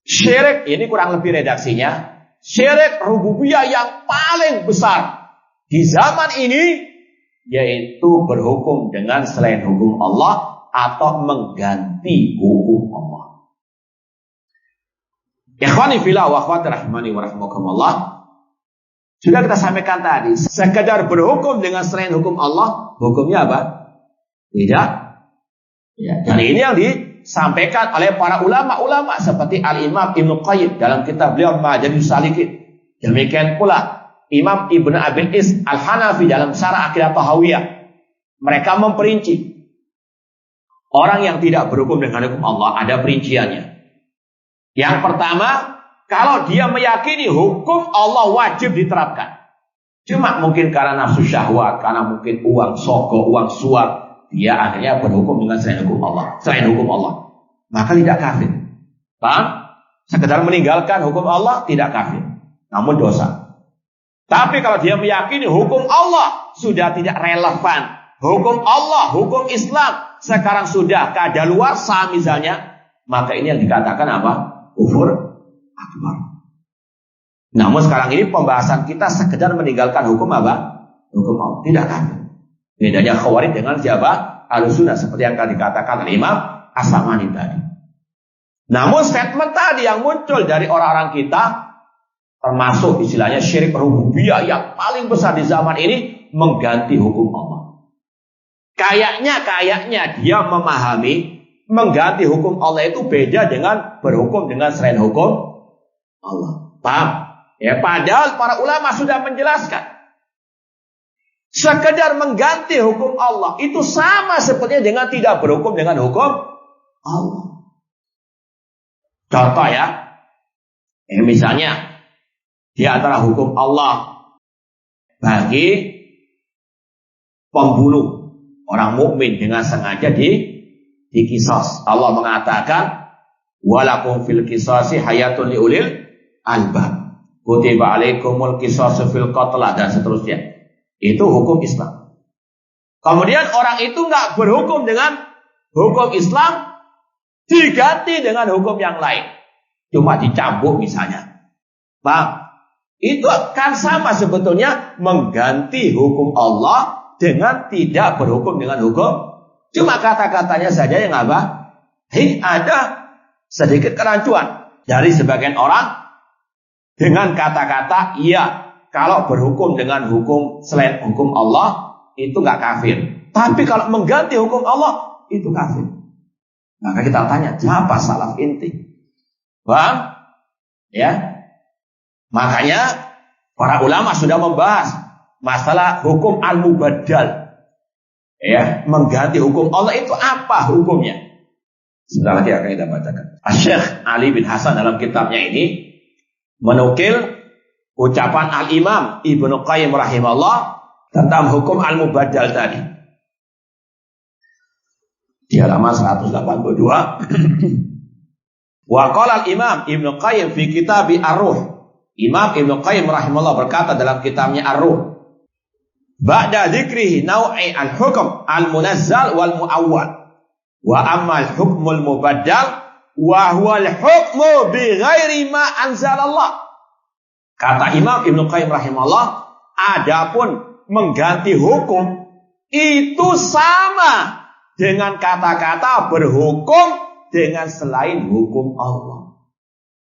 [SPEAKER 1] syirik, ini kurang lebih redaksinya, syirik rububiyah yang paling besar di zaman ini yaitu berhukum dengan selain hukum Allah atau mengganti hukum Allah. Ikhwani fillah wa akhwati rahimani wa rahimakumullah. Sudah kita sampaikan tadi, sekedar berhukum dengan selain hukum Allah, hukumnya apa? Tidak. Ya, dan ini yang disampaikan oleh para ulama-ulama seperti Al-Imam Ibnu Qayyim dalam kitab beliau Ma'arijus Salikin. Demikian pula Imam Ibnu Abil Is Al-Hanafi dalam Syarah Aqidah Tahawiyah. Mereka memperinci orang yang tidak berhukum dengan hukum Allah, ada perinciannya. Yang pertama, kalau dia meyakini hukum Allah wajib diterapkan. Cuma mungkin karena nafsu syahwat, karena mungkin uang sogok, uang suap, dia akhirnya berhukum dengan selain hukum Allah. Selain hukum Allah. Maka tidak kafir. Paham? Sekedar meninggalkan hukum Allah tidak kafir. Namun dosa. Tapi kalau dia meyakini hukum Allah sudah tidak relevan. Hukum Allah, hukum Islam sekarang sudah kadaluarsa misalnya. Maka ini yang dikatakan apa? Kufur akbar. Namun sekarang ini pembahasan kita sekedar meninggalkan hukum apa? Hukum Allah. Tidak kafir. Bedanya Khawarij dengan siapa? Ahlussunnah seperti yang tadi dikatakan oleh Imam As-Sam'ani tadi. Namun statement tadi yang muncul dari orang-orang kita, termasuk istilahnya syirik rububiyah yang paling besar di zaman ini, mengganti hukum Allah. Kayaknya dia memahami mengganti hukum Allah itu beda dengan berhukum dengan selain hukum Allah. Paham? Ya, padahal para ulama sudah menjelaskan. Sekedar mengganti hukum Allah itu sama seperti dengan tidak berhukum dengan hukum Allah. Contoh ya, Misalnya di antara hukum Allah bagi pembunuh orang mukmin dengan sengaja dikisos. Allah mengatakan walakum fil qisasi hayatun liulil albab. Kutiba alaikumul qisasu fil qatla dan seterusnya. Itu hukum Islam. Kemudian orang itu nggak berhukum dengan hukum Islam, diganti dengan hukum yang lain. Cuma dicambuk misalnya. Paham? Itu kan sama sebetulnya mengganti hukum Allah dengan tidak berhukum dengan hukum. Cuma kata-katanya saja yang apa? Ada sedikit kerancuan dari sebagian orang dengan kata-kata iya, kalau berhukum dengan hukum selain hukum Allah itu nggak kafir. Tapi kalau mengganti hukum Allah itu kafir. Maka kita tanya, siapa salaf inti? Paham? Ya. Makanya para ulama sudah membahas masalah hukum al-mubaddal. Ya, mengganti hukum Allah itu apa hukumnya? Sebentar lagi akan kita bacakan. Syekh Ali bin Hasan dalam kitabnya ini menukil ucapan Al-Imam Ibnu Qayyim rahimahullah tentang hukum al-mubaddal tadi. Di halaman 182. Wa qala al-Imam Ibnu Qayyim fi kitab Ar-Ruh. Imam Ibnu Qayyim rahimahullah berkata dalam kitabnya Ar-Ruh, ba'da dzikrihi naw'i al-hukm al-munazzal wal muawwal wa amma al-hukmul mubaddal wa huwa al-hukmu bi ghairi ma anzalallah. Kata Imam Ibnu Qayyim rahimahullah, adapun mengganti hukum itu sama dengan kata-kata berhukum dengan selain hukum Allah.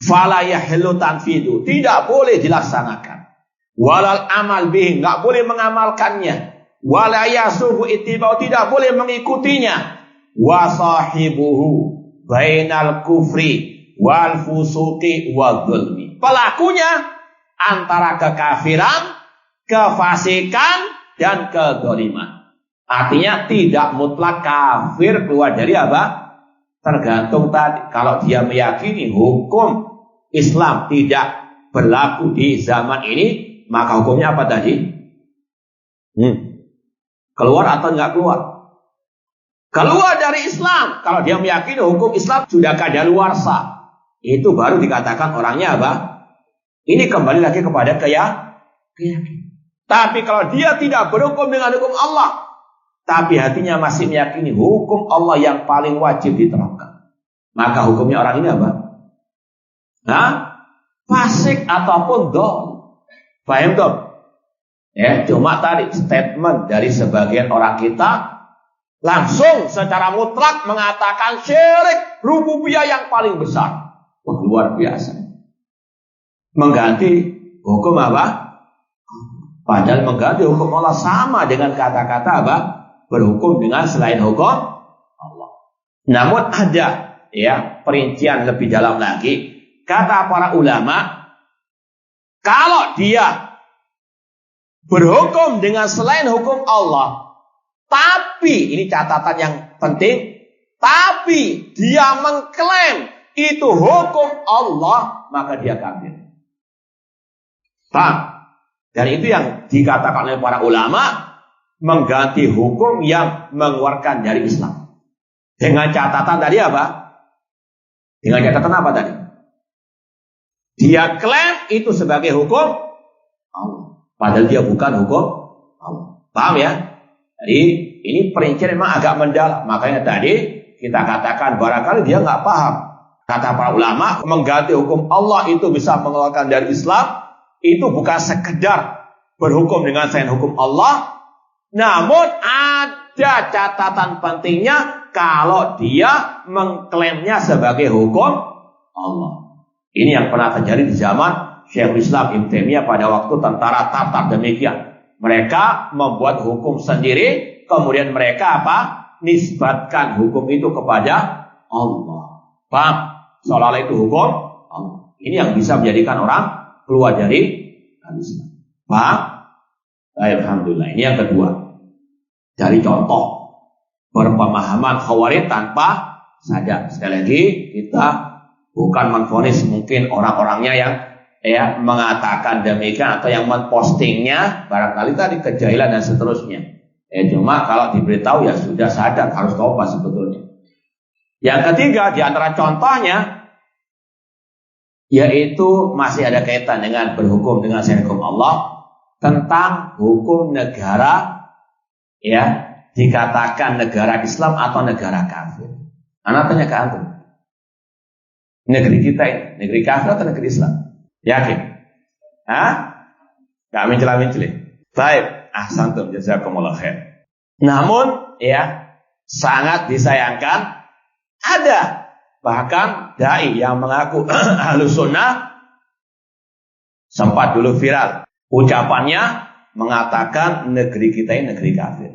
[SPEAKER 1] Fala yahillu tanfidu, tidak boleh dilaksanakan. Walal amal bih, enggak boleh mengamalkannya. Wala yasuhu ittiba'u, tidak boleh mengikutinya. Wa sahibuhu bainal kufri wal fusuqi wal dzulmi. Pelakunya antara kekafiran, kefasikan dan kedzaliman. Artinya tidak mutlak kafir keluar dari apa? Tergantung tadi. Kalau dia meyakini hukum Islam tidak berlaku di zaman ini, maka hukumnya apa tadi? Keluar atau enggak keluar? Keluar dari Islam. Kalau dia meyakini hukum Islam sudah kadaluarsa, itu baru dikatakan orangnya apa? Ini kembali lagi kepada keyakinan. Tapi kalau dia tidak berhukum dengan hukum Allah, tapi hatinya masih meyakini hukum Allah yang paling wajib diterapkan, maka hukumnya orang ini apa? Fasik ataupun dol. Paham dong? Ya, cuma tadi statement dari sebagian orang kita langsung secara mutlak mengatakan syirik rububiyah yang paling besar. Wah, luar biasa. Mengganti hukum apa? Padahal mengganti hukum Allah sama dengan kata-kata apa? Berhukum dengan selain hukum Allah. Namun ada ya perincian lebih dalam lagi. Kata para ulama, kalau dia berhukum dengan selain hukum Allah, tapi ini catatan yang penting, tapi dia mengklaim itu hukum Allah, maka dia kafir. Paham? Dan itu yang dikatakan oleh para ulama, mengganti hukum yang mengeluarkan dari Islam. Dengan catatan tadi apa? Dengan catatan apa tadi? Dia klaim itu sebagai hukum Allah, padahal dia bukan hukum Allah. Paham ya? Jadi ini perincian memang agak mendalam. Makanya tadi kita katakan barangkali dia nggak paham. Kata para ulama, mengganti hukum Allah itu bisa mengeluarkan dari Islam. Itu bukan sekedar berhukum dengan selain hukum Allah, namun ada catatan pentingnya kalau dia mengklaimnya sebagai hukum Allah. Ini yang pernah terjadi di zaman Syekhul Islam Ibnu Taimiyah pada waktu tentara Tatar demikian. Mereka membuat hukum sendiri, kemudian mereka apa? Nisbatkan hukum itu kepada Allah. Paham? Seolah-olah itu hukum Allah. Ini yang bisa menjadikan orang keluar dari Islam. Paham? Alhamdulillah. Ini yang kedua. Dari contoh berpemahaman Khawarij tanpa sadar. Sekali lagi kita bukan menvonis mungkin orang-orangnya yang mengatakan demikian atau yang mempostingnya barangkali tadi kejahilan dan seterusnya. Cuma kalau diberitahu ya sudah sadar harus taubat sebetulnya. Yang ketiga di antara contohnya yaitu masih ada kaitan dengan berhukum dengan hukum Allah tentang hukum negara dikatakan negara Islam atau negara kafir. Anak tanya ke antum. Negeri kita ini negeri kafir atau negeri Islam? Yakin? Gak mencela-mencela. Baik, ahsantum jazakumullah khair. Namun sangat disayangkan ada bahkan dai yang mengaku Ahlus Sunnah sempat dulu viral ucapannya mengatakan negeri kita ini negeri kafir.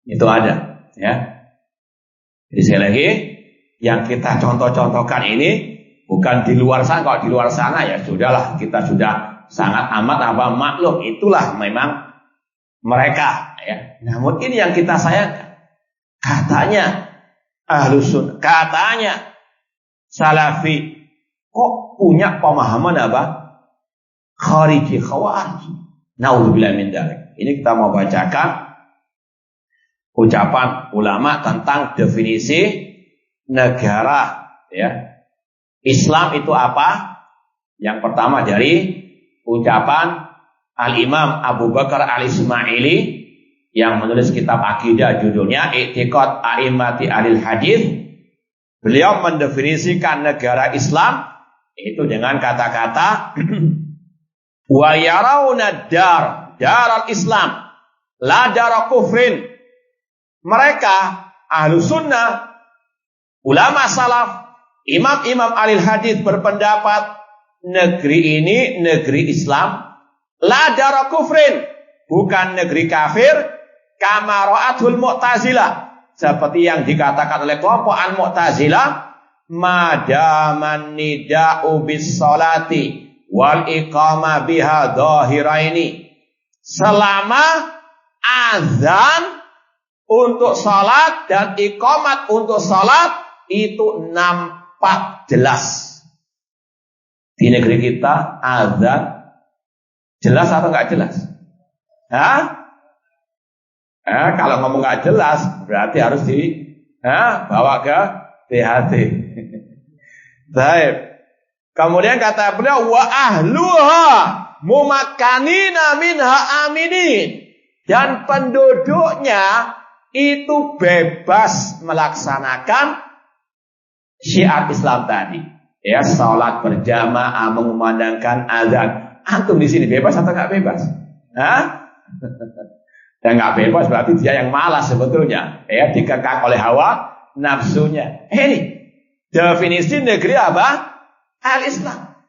[SPEAKER 1] Itu ada, Jadi sekali lagi yang kita contoh-contohkan ini bukan di luar sana. Kalau di luar sana ya sudahlah, kita sudah sangat amat maklum, itulah memang mereka. Namun ini yang kita sayangkan. Katanya Ahlus Sunnah, katanya Salafi, kok punya pemahaman Khariji, Khawarij. Naudzubillah min dzalik. Ini kita mau bacakan ucapan ulama tentang definisi negara Islam itu apa? Yang pertama dari ucapan Al-Imam Abu Bakar Al-Ismaili yang menulis kitab akidah judulnya I'tiqad A'immati Ahlil Hadis. Beliau mendefinisikan negara Islam itu dengan kata-kata wa yarawna daral Islam la dar kufrin. Mereka Ahlus Sunnah, ulama salaf, imam-imam Ahlil Hadis berpendapat negeri ini negeri Islam la dar kufrin, bukan negeri kafir. Kama ra'atul Mu'tazilah, seperti yang dikatakan oleh kelompok Al-Mu'tazilah, madaman nida'u bis salati wal iqama biha dhahiraini, selama azan untuk salat dan iqamat untuk salat itu nampak jelas. Di negeri kita azan jelas atau enggak jelas? Kalau ngomong nggak jelas, berarti harus bawa ke THT. Baik. Kemudian kata beliau, wa ahluha mumakkanina minha aminin. Dan penduduknya itu bebas melaksanakan syiar Islam tadi. Salat berjamaah, mengumandangkan azan. Antum di sini bebas atau nggak bebas? Yang nggak bebas berarti dia yang malas sebetulnya, dikekang oleh hawa nafsunya. Ini definisi negeri apa? Al-Islam.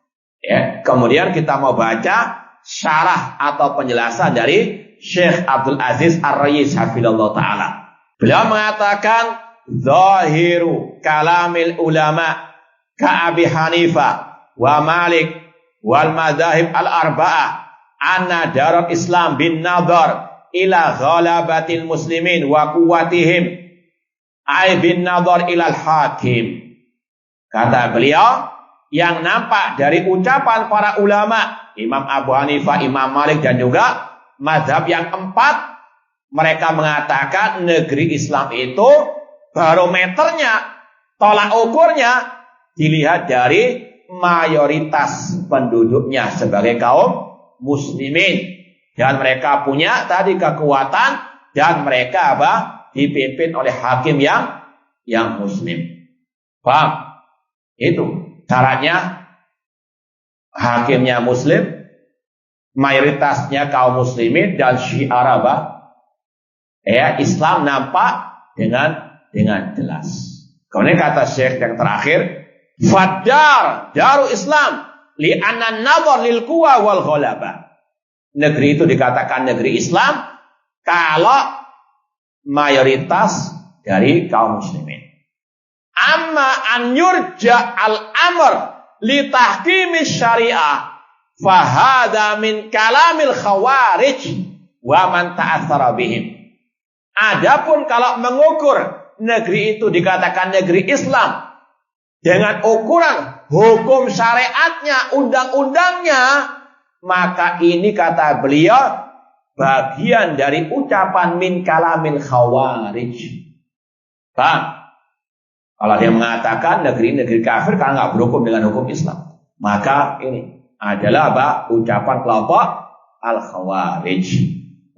[SPEAKER 1] Kemudian kita mau baca syarah atau penjelasan dari Syekh Abdul Aziz Ar-Rayis hafizallahu taala. Beliau mengatakan zahiru kalamil ulama ka Abi Hanifah wa Malik wal madzahib al-arba'ah anna darul Islam bin nadhar ila ghalabatil muslimin wa quwwatihim ay bin nadhar ilal hakim. Kata beliau, yang nampak dari ucapan para ulama, Imam Abu Hanifah, Imam Malik dan juga mazhab yang empat, mereka mengatakan negeri Islam itu barometernya, tolak ukurnya dilihat dari mayoritas penduduknya sebagai kaum muslimin. Dan mereka punya tadi kekuatan dan mereka dipimpin oleh hakim yang muslim. Paham? Itu caranya hakimnya muslim, mayoritasnya kaum muslimin dan syiar Islam nampak dengan jelas. Kemudian kata Syekh yang terakhir, fadar daru Islam li anna nadhar lil quwa wal ghalabah. Negeri itu dikatakan negeri Islam kalau mayoritas dari kaum muslimin. Amma an yurja al-amr li tahkimi syariah fahada min kalamil khawarij wa man ta'athara bihim. Adapun kalau mengukur negeri itu dikatakan negeri Islam dengan ukuran hukum syariatnya, undang-undangnya, maka ini kata beliau bagian dari ucapan min kalamil khawarij. Paham? Kalau dia mengatakan negeri-negeri kafir karena nggak berhukum dengan hukum Islam, maka ini adalah apa? Ucapan kelompok al-khawarij.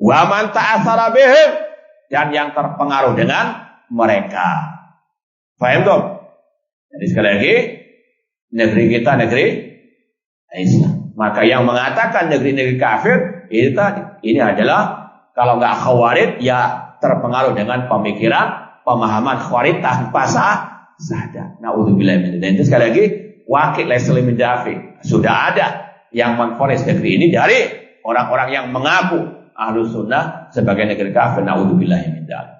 [SPEAKER 1] Wa man ta'atsara bihim, dan yang terpengaruh dengan mereka. Paham tuh? Jadi sekali lagi, negeri kita negeri Islam. Maka yang mengatakan negeri-negeri kafir itu tadi, ini adalah kalau nggak khawarij ya terpengaruh dengan pemikiran, pemahaman khawarij tanpa sadar. Naudzubillah min dzalik. Dan itu sekali lagi wakil Leslie Mendafi sudah ada yang menfonis negeri ini dari orang-orang yang mengaku Ahlus Sunnah sebagai negeri kafir. Naudzubillah min dzalik.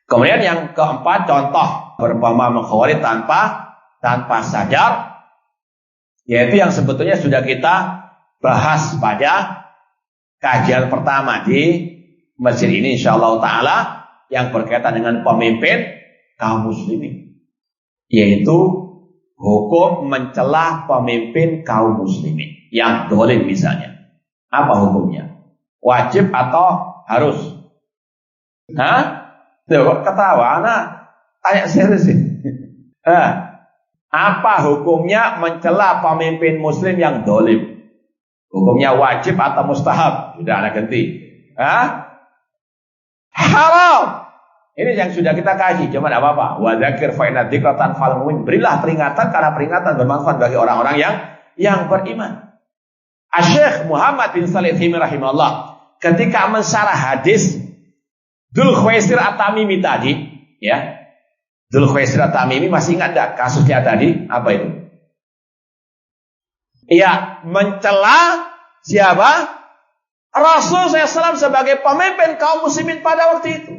[SPEAKER 1] Kemudian yang keempat, contoh berpemahaman khawarij tanpa sadar, yaitu yang sebetulnya sudah kita bahas pada kajian pertama di masjid ini insyaallah taala, yang berkaitan dengan pemimpin kaum muslimin, yaitu hukum mencela pemimpin kaum muslimin yang zalim misalnya. Apa hukumnya? Wajib atau harus? Tuh, ketawa, anak tanya serius sih. Apa hukumnya mencela pemimpin muslim yang zalim? Hukumnya wajib atau mustahab? Sudah ada ganti. Haram. Ini yang sudah kita kaji, cuma tidak apa-apa. Wa dzakir fa inna dzikra tanfa'ul mu'min. Berilah peringatan karena peringatan bermanfaat bagi orang-orang yang beriman. Asy-Syaikh Muhammad bin Shalih Al-Utsaimin rahimahullah ketika mensyarah hadis Dzul Khuwaisir At-Tamimi tadi, ya. Dzul Khuwaisir At-Tamimi masih ingat enggak kasusnya tadi? Apa itu? Iya, mencela siapa? Rasul SAW sebagai pemimpin kaum muslimin pada waktu itu.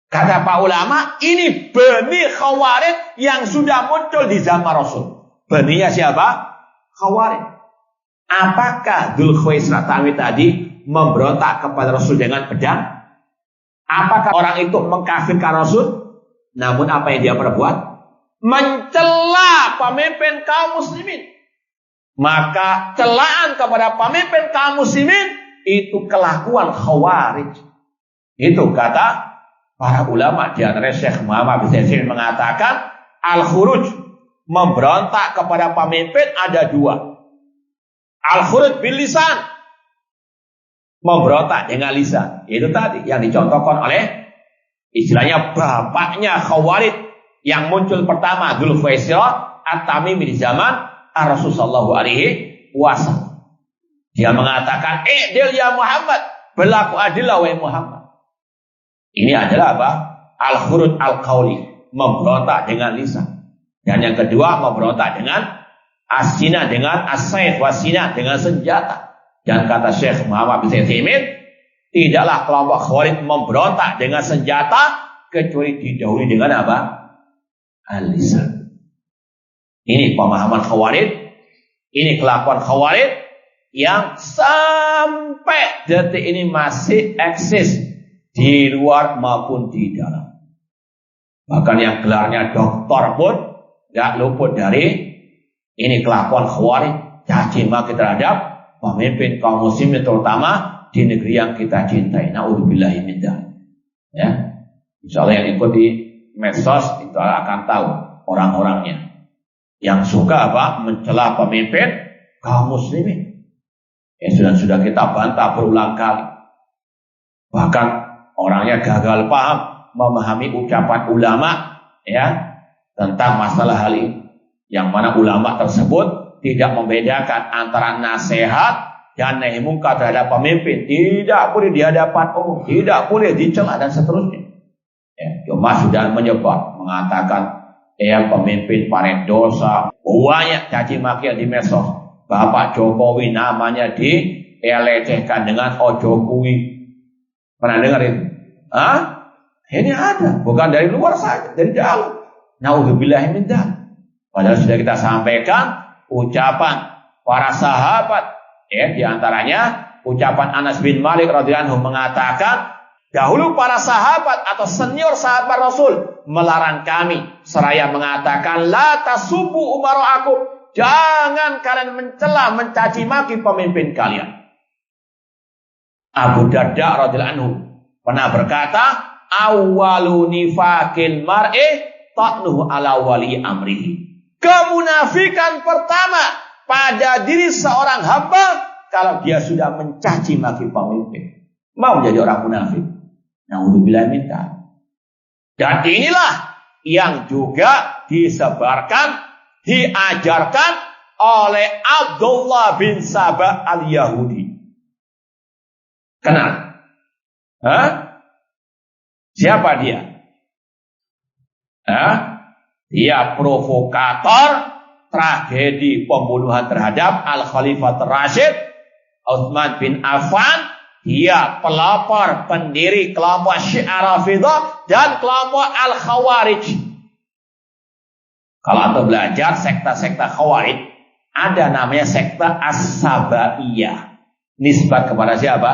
[SPEAKER 1] Kata pak ulama, ini benih khawarij yang sudah muncul di zaman Rasul. Benihnya siapa? Khawarij. Apakah Dzul Khuwaisir At-Tamimi tadi memberontak kepada Rasul dengan pedang? Apakah orang itu mengkafirkan Rasul? Namun apa yang dia perbuat? Mencela pemimpin kaum muslimin. Maka celaan kepada pemimpin kaum muslimin itu kelakuan khawarij. Itu kata para ulama, di antara Syekh Muhammad bin Shalih mengatakan al-khuruj, memberontak kepada pemimpin ada dua. Al-khuruj bil lisan, memberontak dengan lisan. Itu tadi yang dicontohkan oleh istilahnya bapaknya khawarij yang muncul pertama, Dzul Khuwaisir At-Tamimi di zaman Rasul sallallahu alaihi wasallam. Dia mengatakan, "I'dil ya Muhammad, berlaku adillah wahai Muhammad." Ini adalah apa? Al-khuruj al-qauli, memberontak dengan lisan. Dan yang kedua, memberontak dengan as-sina, dengan as-sayf was-sina, dengan senjata. Dan kata Syekh Muhammad bin Shalih, tidaklah kelompok khawarij memberontak dengan senjata kecuali didahului dengan apa? Al-lisan. Ini pemahaman khawarij, ini kelakuan khawarij yang sampai detik ini masih eksis di luar maupun di dalam. Bahkan yang gelarnya doktor pun gak luput dari ini kelakuan khawarij, caci maki terhadap pemimpin kaum muslimin terutama di negeri yang kita cintai. Naudzubillahi min dzalik. Ya. Insyaallah yang ikut di medsos itu akan tahu orang-orangnya yang suka apa? Mencela pemimpin kaum muslimin. Ya sudah kita bantah berulang kali. Bahkan orangnya gagal paham memahami ucapan ulama ya tentang masalah hal ini. Yang mana ulama tersebut tidak membedakan antara nasihat dan nahi mungkar terhadap pemimpin. Tidak boleh di hadapan umum, tidak boleh dicela dan seterusnya. Ya, cuma sudah menyebar mengatakan pemimpin paling dosa, banyak caci maki di medsos. Bapak Jokowi namanya dilecehkan dengan Jokowi. Pernah dengar itu? Ini ada, bukan dari luar saja, dari dalam. Naudzubillahi min dzalik. Padahal sudah kita sampaikan ucapan para sahabat, di antaranya ucapan Anas bin Malik radhiyallahu anhu mengatakan, Dahulu para sahabat atau senior sahabat Rasul melarang kami seraya mengatakan la tasubbu umara'akum. Jangan kalian mencela, mencaci maki pemimpin kalian. Abu Darda radhiyallahu anhu pernah berkata, awwalu nifaqil mar'i ta'nuhu ala wali amrihi. Kemunafikan pertama pada diri seorang hamba kalau dia sudah mencaci maki pemimpin. Mau jadi orang munafik? Na'udzubillah minta. Dan inilah yang juga disebarkan, diajarkan oleh Abdullah bin Sabah al-Yahudi. Kenal? Siapa dia? Dia provokator tragedi pembunuhan terhadap Al-Khalifah Rasyid Utsman bin Affan. Dia pelopor pendiri kelompok Syiah Rafidah dan kelompok Al-Khawarij. Kalau Anda belajar sekta-sekta Khawarij, ada namanya sekta As-Sabaiyah. Nisbat kepada siapa?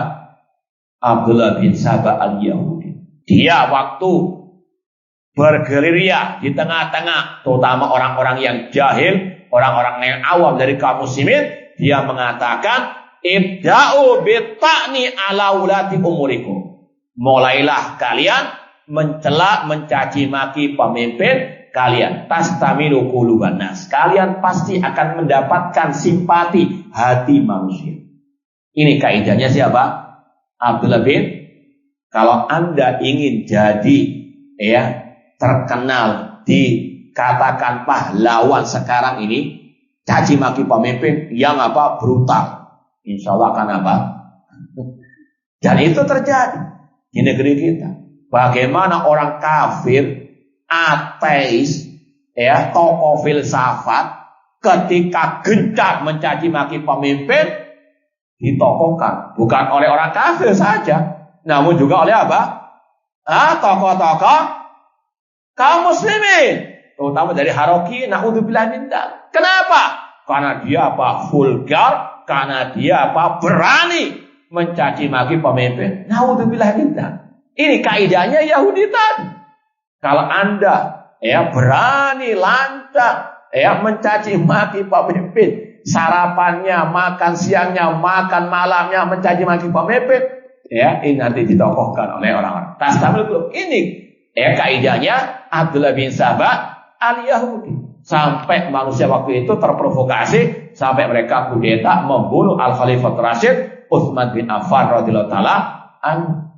[SPEAKER 1] Abdullah bin Sabah al-Yahudi. Dia waktu bergerilya di tengah-tengah, terutama orang-orang yang jahil, orang-orang yang awam dari kaum muslimin, dia mengatakan, ibda'u bita'ni ala ulati umurikum. Mulailah kalian mencela, mencaci maki pemimpin kalian. Tastamilu quluban nas. Kalian pasti akan mendapatkan simpati hati manusia. Ini kaidahnya siapa? Abdullah bin. Kalau Anda ingin jadi terkenal, dikatakan pahlawan sekarang ini, caci maki pemimpin yang brutal. Insya Allah akan apa? Dan itu terjadi di negeri kita. Bagaimana orang kafir, ateis, tokoh filsafat, ketika gencar mencaci maki pemimpin, ditokohkan. Bukan oleh orang kafir saja, namun juga oleh apa? Tokoh-tokoh kaum muslimin, terutama dari Haroki, na'udzubillah min dzalik. Kenapa? Karena dia vulgar. Karena dia berani mencaci maki pemimpin. Naudzubillah min dzalik. Ini kaidahnya Yahudi tadi. Kalau Anda berani lancang mencaci maki pemimpin, sarapannya, makan siangnya, makan malamnya mencaci maki pemimpin, ini nanti ditokohkan oleh orang-orang. Tastamil ini kaidahnya Abdullah bin Sabah al-Yahudi. Sampai manusia waktu itu terprovokasi, sampai mereka kudeta membunuh Al-Khalifah Rasyid Utsman bin Affan radhiyallahu taala anhu.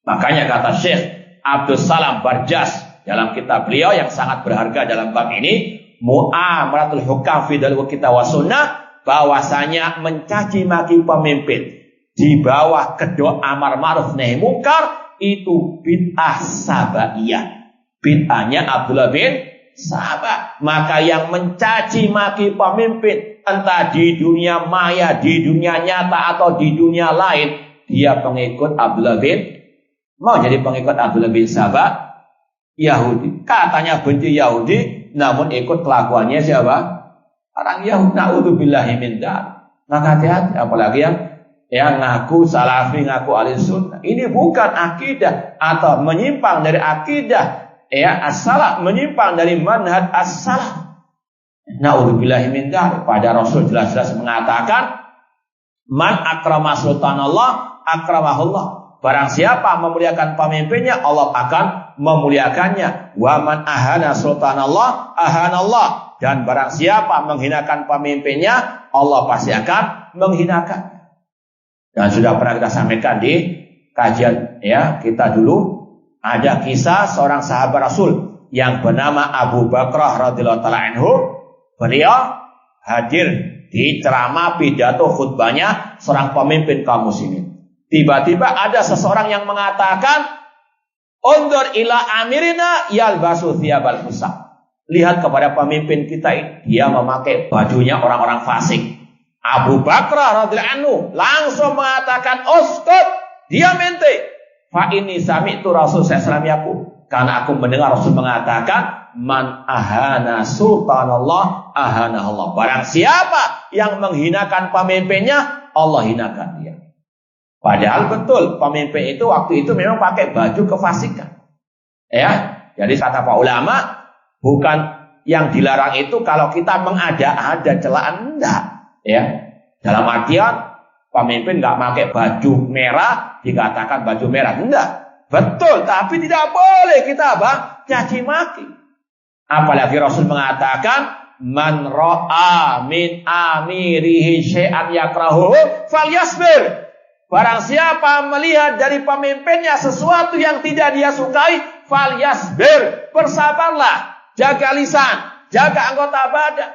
[SPEAKER 1] Makanya kata Syekh Abdul Salam Barjas dalam kitab beliau yang sangat berharga dalam bab ini, Mu'amaratul Hukam fi Dalil Kitab wa Sunnah, bahwasanya mencaci maki pemimpin di bawah kedok amar ma'ruf nahi munkar itu bid'ah sabaiyah. Bid'ahnya Abdullah bin Sahabat. Maka yang mencaci maki pemimpin, entah di dunia maya, di dunia nyata atau di dunia lain, dia pengikut Abdullah bin, mau jadi pengikut Abdullah bin Sabah Yahudi. Katanya benci Yahudi, namun ikut kelakuannya siapa? Orang Yahudi. Na'udzubillahi min dzalik. Maka hati-hati, apalagi yang ngaku salafi, ngaku ahli sunnah. Ini bukan akidah atau menyimpang dari akidah as-salaf, menyimpang dari manhaj as-salaf. Na'udzubillahi min dzalik. Pada Rasul jelas-jelas mengatakan, man akrama sultanallah akramahullah. Barang siapa memuliakan pemimpinnya, Allah akan memuliakannya. Wa man ahana sultanallah ahanallah. Dan barang siapa menghinakan pemimpinnya, Allah pasti akan menghinakan. Dan sudah pernah kita sampaikan di kajian kita dulu. Ada kisah seorang sahabat Rasul yang bernama Abu Bakrah radhiyallahu taala anhu. Beliau hadir di ceramah pidato khutbahnya seorang pemimpin kaum muslimin. Tiba-tiba ada seseorang yang mengatakan, "Undur ila amirina yalbasu thiyabal fusaq." Lihat kepada pemimpin kita ini, dia memakai bajunya orang-orang fasik. Abu Bakrah radhiyallahu anhu langsung mengatakan, "Uskut, diam ente. Fa ini sami'tu Rasul sallallahu alaihi wasallam, karena aku mendengar Rasul mengatakan, man ahana sultanallah ahana Allah. Barang siapa yang menghinakan pemimpinnya, Allah hinakan dia." Padahal betul pemimpin itu waktu itu memang pakai baju kefasikan. Ya, jadi kata para ulama, bukan yang dilarang itu kalau kita mengada-ada celaan, enggak. Ya, dalam artian pemimpin nggak pakai baju merah dikatakan baju merah, enggak. Betul, tapi tidak boleh kita caci maki. Apalagi Rasul mengatakan, man ra'a min amirihi syai'an yakrahu falyasbir. Barang siapa melihat dari pemimpinnya sesuatu yang tidak dia sukai, falyasbir, bersabarlah, jaga lisan, jaga anggota badan.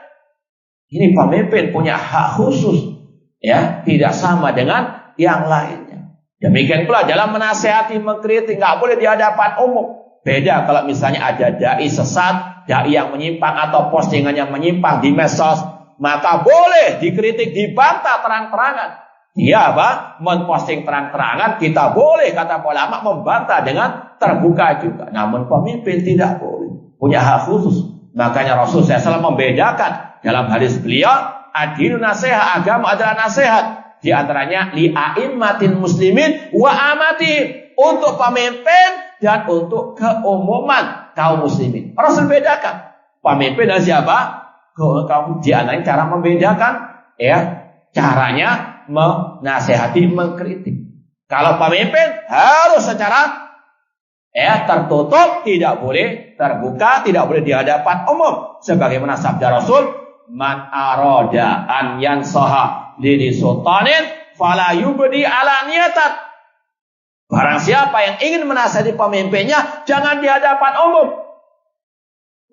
[SPEAKER 1] Ini pemimpin punya hak khusus, ya, tidak sama dengan yang lainnya. Demikian pula dalam menasihati, mengkritik, nggak boleh di hadapan umum. Beda kalau misalnya ada dai sesat, dai yang menyimpang atau postingan yang menyimpang di medsos, maka boleh dikritik, dibantah terang-terangan. Dia memposting terang-terangan, kita boleh kata ulama membantah dengan terbuka juga. Namun pemimpin tidak boleh, punya hak khusus. Makanya Rasul SAW membedakan dalam hadis beliau, adinu nasihat, agama adalah nasihat. Di antaranya li'a'immatin muslimin wa amati, untuk pemimpin dan untuk keumuman kaum muslimin. Rasul bedakan pemimpin dan siapa? Kaum. Di antaranya cara membedakan, ya, caranya menasehati, mengkritik. Kalau pemimpin harus secara tertutup, tidak boleh terbuka, tidak boleh di hadapan umum. Sebagaimana sabda Rasul, man arada an yansaha li sultanin fala yubdi ala niyatan. Barang siapa yang ingin menasihati pemimpinnya, jangan di hadapan umum.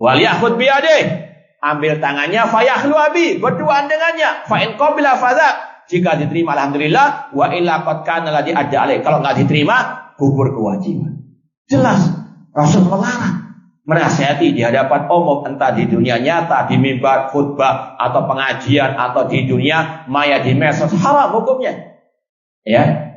[SPEAKER 1] Wal yakhud bi yadihi, ambil tangannya, fayakhlu abi, berduaan dengannya, fa in qabila fadza, jika diterima alhamdulillah, wa illa qad kana ladzi adda alaih, kalau enggak diterima gugur kewajiban. Jelas Rasul melarang menasihati di hadapan umum, entah di dunia nyata, di mimbar khutbah atau pengajian, atau di dunia maya di medsos, haram hukumnya. Ya,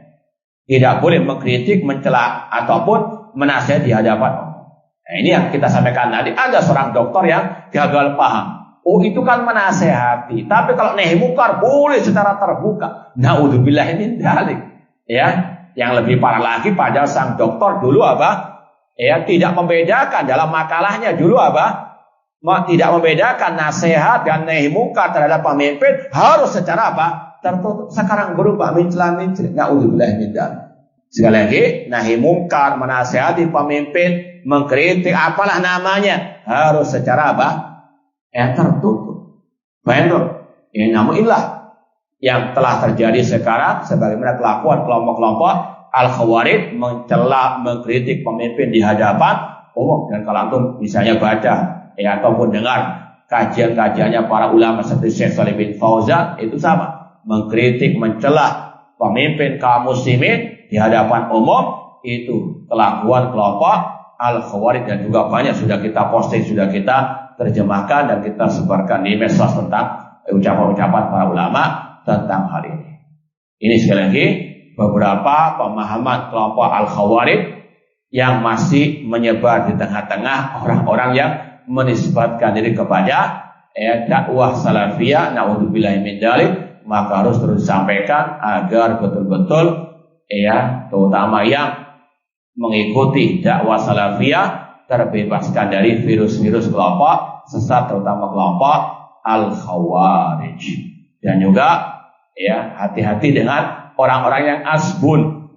[SPEAKER 1] tidak boleh mengkritik, mencela ataupun menasihati di hadapan umum. Nah, ini yang kita sampaikan tadi. Ada seorang dokter yang gagal paham. Oh, itu kan menasehati. Tapi kalau nahi mungkar boleh secara terbuka. Naudzubillah min dzalik. Ya, yang lebih parah lagi, padahal sang dokter dulu ya, tidak membedakan dalam makalahnya dulu tidak membedakan nasihat dan nahi mungkar terhadap pemimpin harus secara tertutup. Sekarang berubah mencela-mencela. Naudzubillah min dzalik. Sekali lagi, nahi mungkar, menasehati pemimpin, mengkritik, apalah namanya, harus secara tertutup. Benar. Ini namun inilah yang telah terjadi sekarang, sebagaimana kelakuan kelompok-kelompok Al-Khawarij mencela, mengkritik pemimpin di hadapan umum. Dan kalau antum misalnya baca ataupun dengar kajian-kajiannya para ulama seperti Syekh Shalih bin Fauzan, itu sama, mengkritik, mencela pemimpin kaum muslimin di hadapan umum. Itu kelakuan kelompok Al-Khawarij, dan juga banyak sudah kita posting, sudah kita terjemahkan dan kita sebarkan di medsos tentang ucapan-ucapan para ulama tentang hal ini. Ini sekali lagi beberapa pemahaman kelompok Al-Khawarij yang masih menyebar di tengah-tengah orang-orang yang menisbatkan diri kepada dakwah salafiyah. Naudzubillahi min dzalik. Maka harus terus disampaikan agar betul-betul terutama yang mengikuti dakwah salafiyah terbebaskan dari virus-virus kelompok sesat, terutama kelompok Al-Khawarij. Dan juga hati-hati dengan orang-orang yang asbun,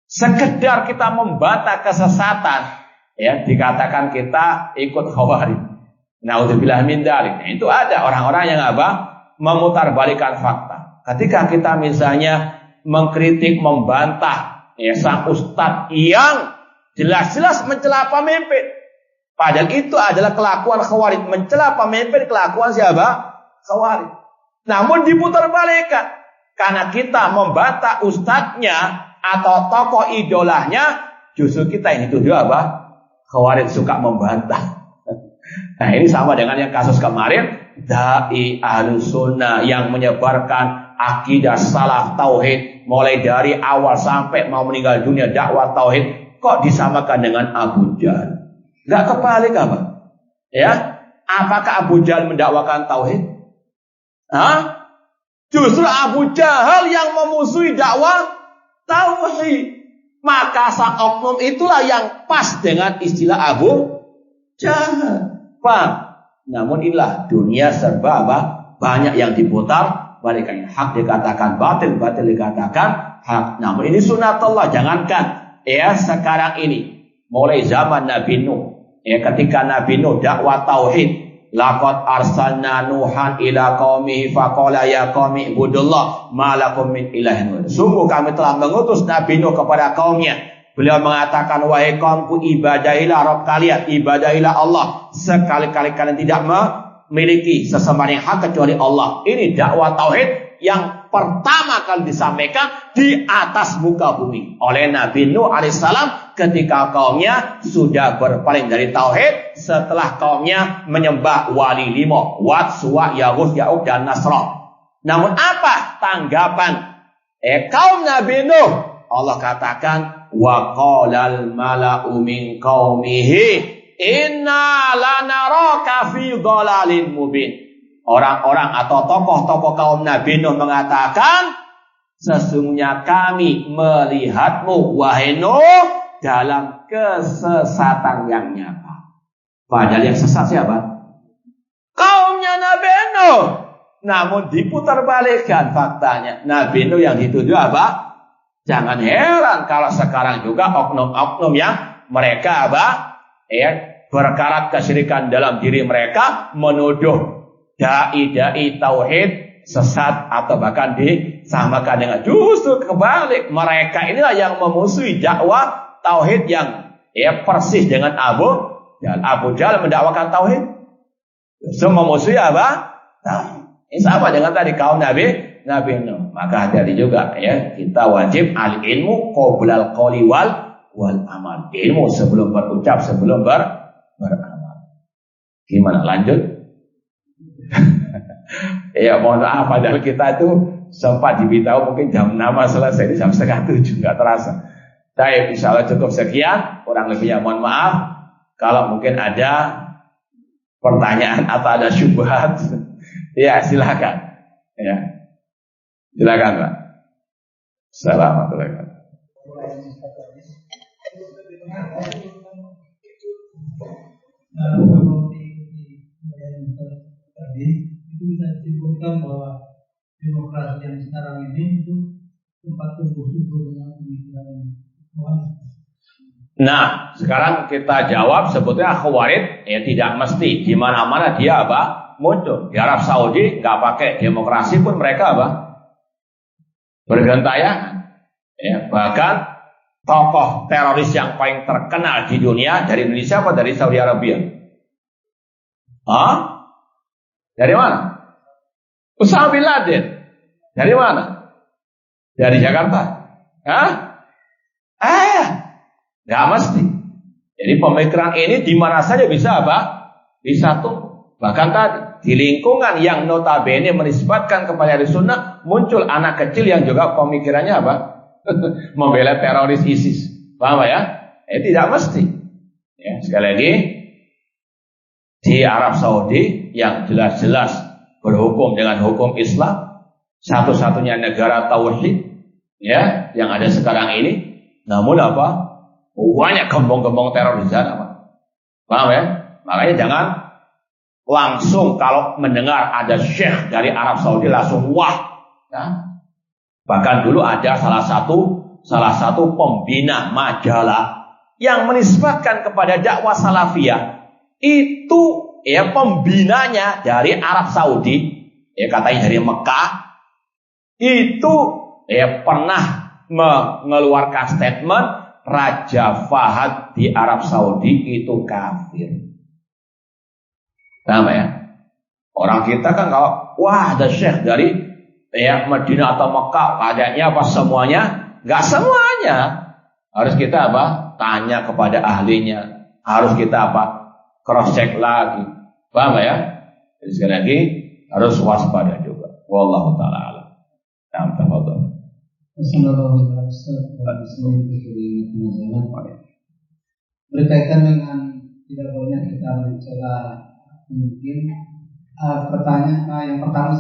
[SPEAKER 1] sekedar kita membantah kesesatan, dikatakan kita ikut Khawarij. Naudzubillah min dzalik. Nah, itu ada orang-orang yang memutarbalikan fakta. Ketika kita misalnya mengkritik, membantah sang ustadz yang jelas-jelas mencela pemimpin, padahal itu adalah kelakuan Khawarij. Mencela pemimpin kelakuan siapa? Khawarij. Namun diputarbalikkan, karena kita membantah ustadznya atau tokoh idolahnya, justru kita yang dituduh Khawarij, suka membantah. Nah, ini sama dengan yang kasus kemarin, dai Ahlus Sunnah yang menyebarkan akidah salaf tauhid mulai dari awal sampai mau meninggal dunia, dakwah tauhid, kok disamakan dengan Abu Jahal? Enggak kebalik apakah Abu Jahal mendakwakan tauhid? Justru Abu Jahal yang memusuhi dakwah tauhid. Maka sang oknum itulah yang pas dengan istilah Abu Jahal. Paham? Namun inilah dunia serba apa? Banyak yang diputar balikan. Hak dikatakan batil, batil dikatakan hak. Namun ini sunatullah. Jangankan sekarang ini, mulai zaman Nabi Nuh, ketika Nabi Nuh dakwah tauhid, laqad arsalna Nuhan ila qaumihi faqala ya qaumi ibudullah ma lakum min ilahin ghairuh. Sungguh kami telah mengutus Nabi Nuh kepada kaumnya. Beliau mengatakan, wahai kaumku, ibadahilah Rabb kalian, ibadahilah Allah. Sekali-kali kalian tidak memiliki sesembahan yang hak kecuali Allah. Ini dakwah tauhid yang pertama kali disampaikan di atas muka bumi oleh Nabi Nuh alaihissalam ketika kaumnya sudah berpaling dari tauhid setelah kaumnya menyembah wali limo, Wat, Suwa, Yahud, Ya'uq, dan Nasra. Namun apa tanggapan kaum Nabi Nuh? Allah katakan, wa qalal mala'u min qaumihi inna lanaraka fi dhalalin mubin. Orang-orang atau tokoh-tokoh kaum Nabi Nuh mengatakan, sesungguhnya kami melihatmu, wahai Nuh, dalam kesesatan yang nyata. Padahal yang sesat siapa? Kaumnya Nabi Nuh. Namun diputar balikkan faktanya. Nabi Nuh yang dituduh apa? Jangan heran kalau sekarang juga oknum-oknum yang mereka berkarat kesyirikan dalam diri mereka, menuduh dai-dai tauhid sesat atau bahkan disamakan dengan, justru kebalik, mereka inilah yang memusuhi dakwah tauhid yang persis dengan Abu Jahal mendakwakan tauhid, justru memusuhi apa? Tauhid. Ini sama dengan tadi kaum Nabi Nuh. Maka hati-hati juga kita wajib al ilmu qoblal qawli wal amal. Ilmu sebelum berucap, sebelum beramal. Gimana lanjut? Mohon maaf, padahal kita itu sempat diberitahu mungkin jam 6 selesai, jam 6:30 nggak terasa. Baik, insya Allah cukup sekian. Kurang lebihnya mohon maaf. Kalau mungkin ada pertanyaan atau ada syubhat, silakan. Silakan, Pak. Assalamualaikum warahmatullahi
[SPEAKER 2] wabarakatuh. Itu bisa disimpulkan bahwa demokrasi yang sekarang ini itu tempat tumbuh suburnya pemikiran Khawarij.
[SPEAKER 1] Nah, sekarang kita jawab sebetulnya Khawarij tidak mesti di mana-mana dia muncul. Di Arab Saudi nggak pakai demokrasi pun mereka bergentayangan. Bahkan tokoh teroris yang paling terkenal di dunia dari Indonesia apa dari Saudi Arabia? Dari mana? Osama bin Laden. Dari mana? Dari Jakarta. Nggak mesti. Jadi pemikiran ini di mana saja bisa bisa tuh. Bahkan tadi di lingkungan yang notabene menisbatkan kepada Ahlu Sunnah muncul anak kecil yang juga pemikirannya membela teroris ISIS. Paham ya? Tidak mesti. Sekali lagi, di Arab Saudi yang jelas-jelas berhukum dengan hukum Islam, satu-satunya negara tauhid yang ada sekarang ini, namun banyak gembong-gembong teror di sana. Paham ya? Makanya jangan langsung kalau mendengar ada syekh dari Arab Saudi langsung wah. Bahkan dulu ada salah satu pembina majalah yang menisbatkan kepada dakwah salafiyah. Itu pembinanya dari Arab Saudi, katanya dari Mekah. Itu pernah mengeluarkan statement Raja Fahad di Arab Saudi itu kafir. Paham ya? Orang kita kan kalau ada syekh dari Madinah atau Mekah, adanya semuanya? Enggak semuanya. Harus kita tanya kepada ahlinya. Harus kita cross check lagi. Paham ya? Jadi sekali lagi harus waspada juga. Wallahu taala alam. Tafadhol.
[SPEAKER 2] Berkaitan dengan tidak bolehnya kita mencela mungkin pertanyaan yang pertama,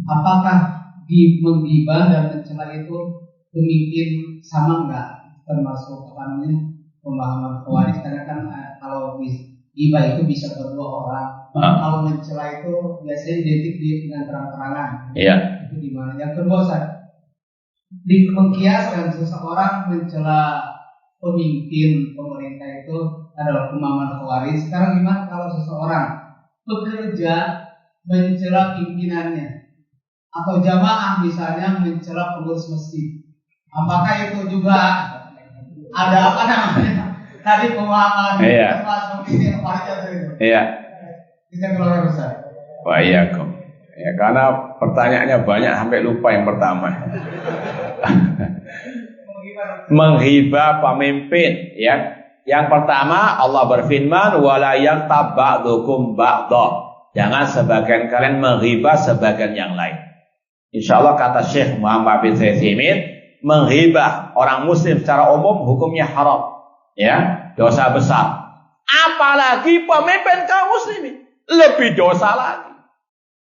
[SPEAKER 2] apakah di menggibah dan mencela itu pemimpin sama enggak, termasuk apa namanya pemahaman Khawarij? Karena kan kalau gibah itu bisa berdua orang, kalau mencela itu biasanya identik dengan terang-terangan.
[SPEAKER 1] Iya.
[SPEAKER 2] Itu gimana? Yang kedua, di mengkiaskan seseorang mencela pemimpin pemerintah itu adalah pemahaman Khawarij. Sekarang gimana kalau seseorang bekerja mencela pimpinannya, atau jamaah misalnya mencela pengurus masjid? Apakah itu juga ada apa namanya tadi pemahaman termasuk ini Khawarij atau itu?
[SPEAKER 1] Iya.
[SPEAKER 2] Kita keluar besar.
[SPEAKER 1] Wah iya kok. Ya, karena pertanyaannya banyak sampai lupa yang pertama. Menghibah pemimpin, ya. Yang pertama Allah berfirman wala yaghtab ba'dukum ba'dha. Jangan sebagian kalian menghibah sebagian yang lain. Insyaallah kata Syekh Muhammad bin Utsaimin, menghibah orang muslim secara umum hukumnya haram, ya, dosa besar. Apalagi pemimpin kaum muslimin, lebih dosa lagi.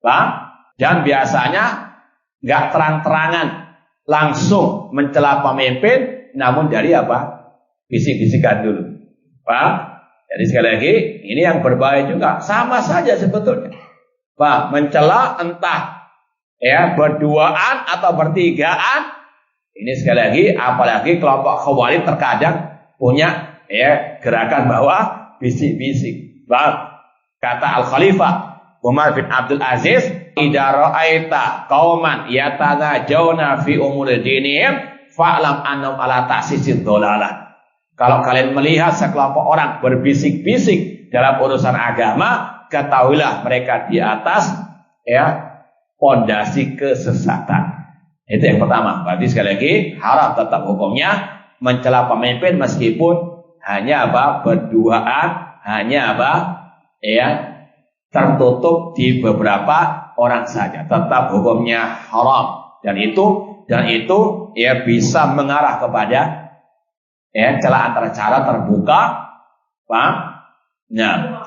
[SPEAKER 1] Paham? Dan biasanya nggak terang-terangan langsung mencela pemimpin, namun dari apa? Bisik-bisikan dulu. Paham? Jadi sekali lagi, ini yang berbahaya juga. Sama saja sebetulnya. Paham? Mencela entah ya berduaan atau bertigaan. Ini sekali lagi, apalagi kelompok Khawarij terkadang punya ya gerakan bawah bisik-bisik. Paham? Kata Al-Khalifah Umar bin Abdul Aziz, "Idza ra'aita qauman yatanajawna fi umuri dinihim fa'lam annahum ala ta'sisid dhalalah." Kalau kalian melihat sekelompok orang berbisik-bisik dalam urusan agama, ketahuilah mereka di atas ya pondasi kesesatan. Itu yang pertama. Berarti sekali lagi haram tetap hukumnya mencela pemimpin meskipun hanya apa berduaan, hanya apa ya tertutup di beberapa orang saja, tetap hukumnya haram. Dan itu ya bisa mengarah kepada ya celah antara cara terbuka, paham? Nah,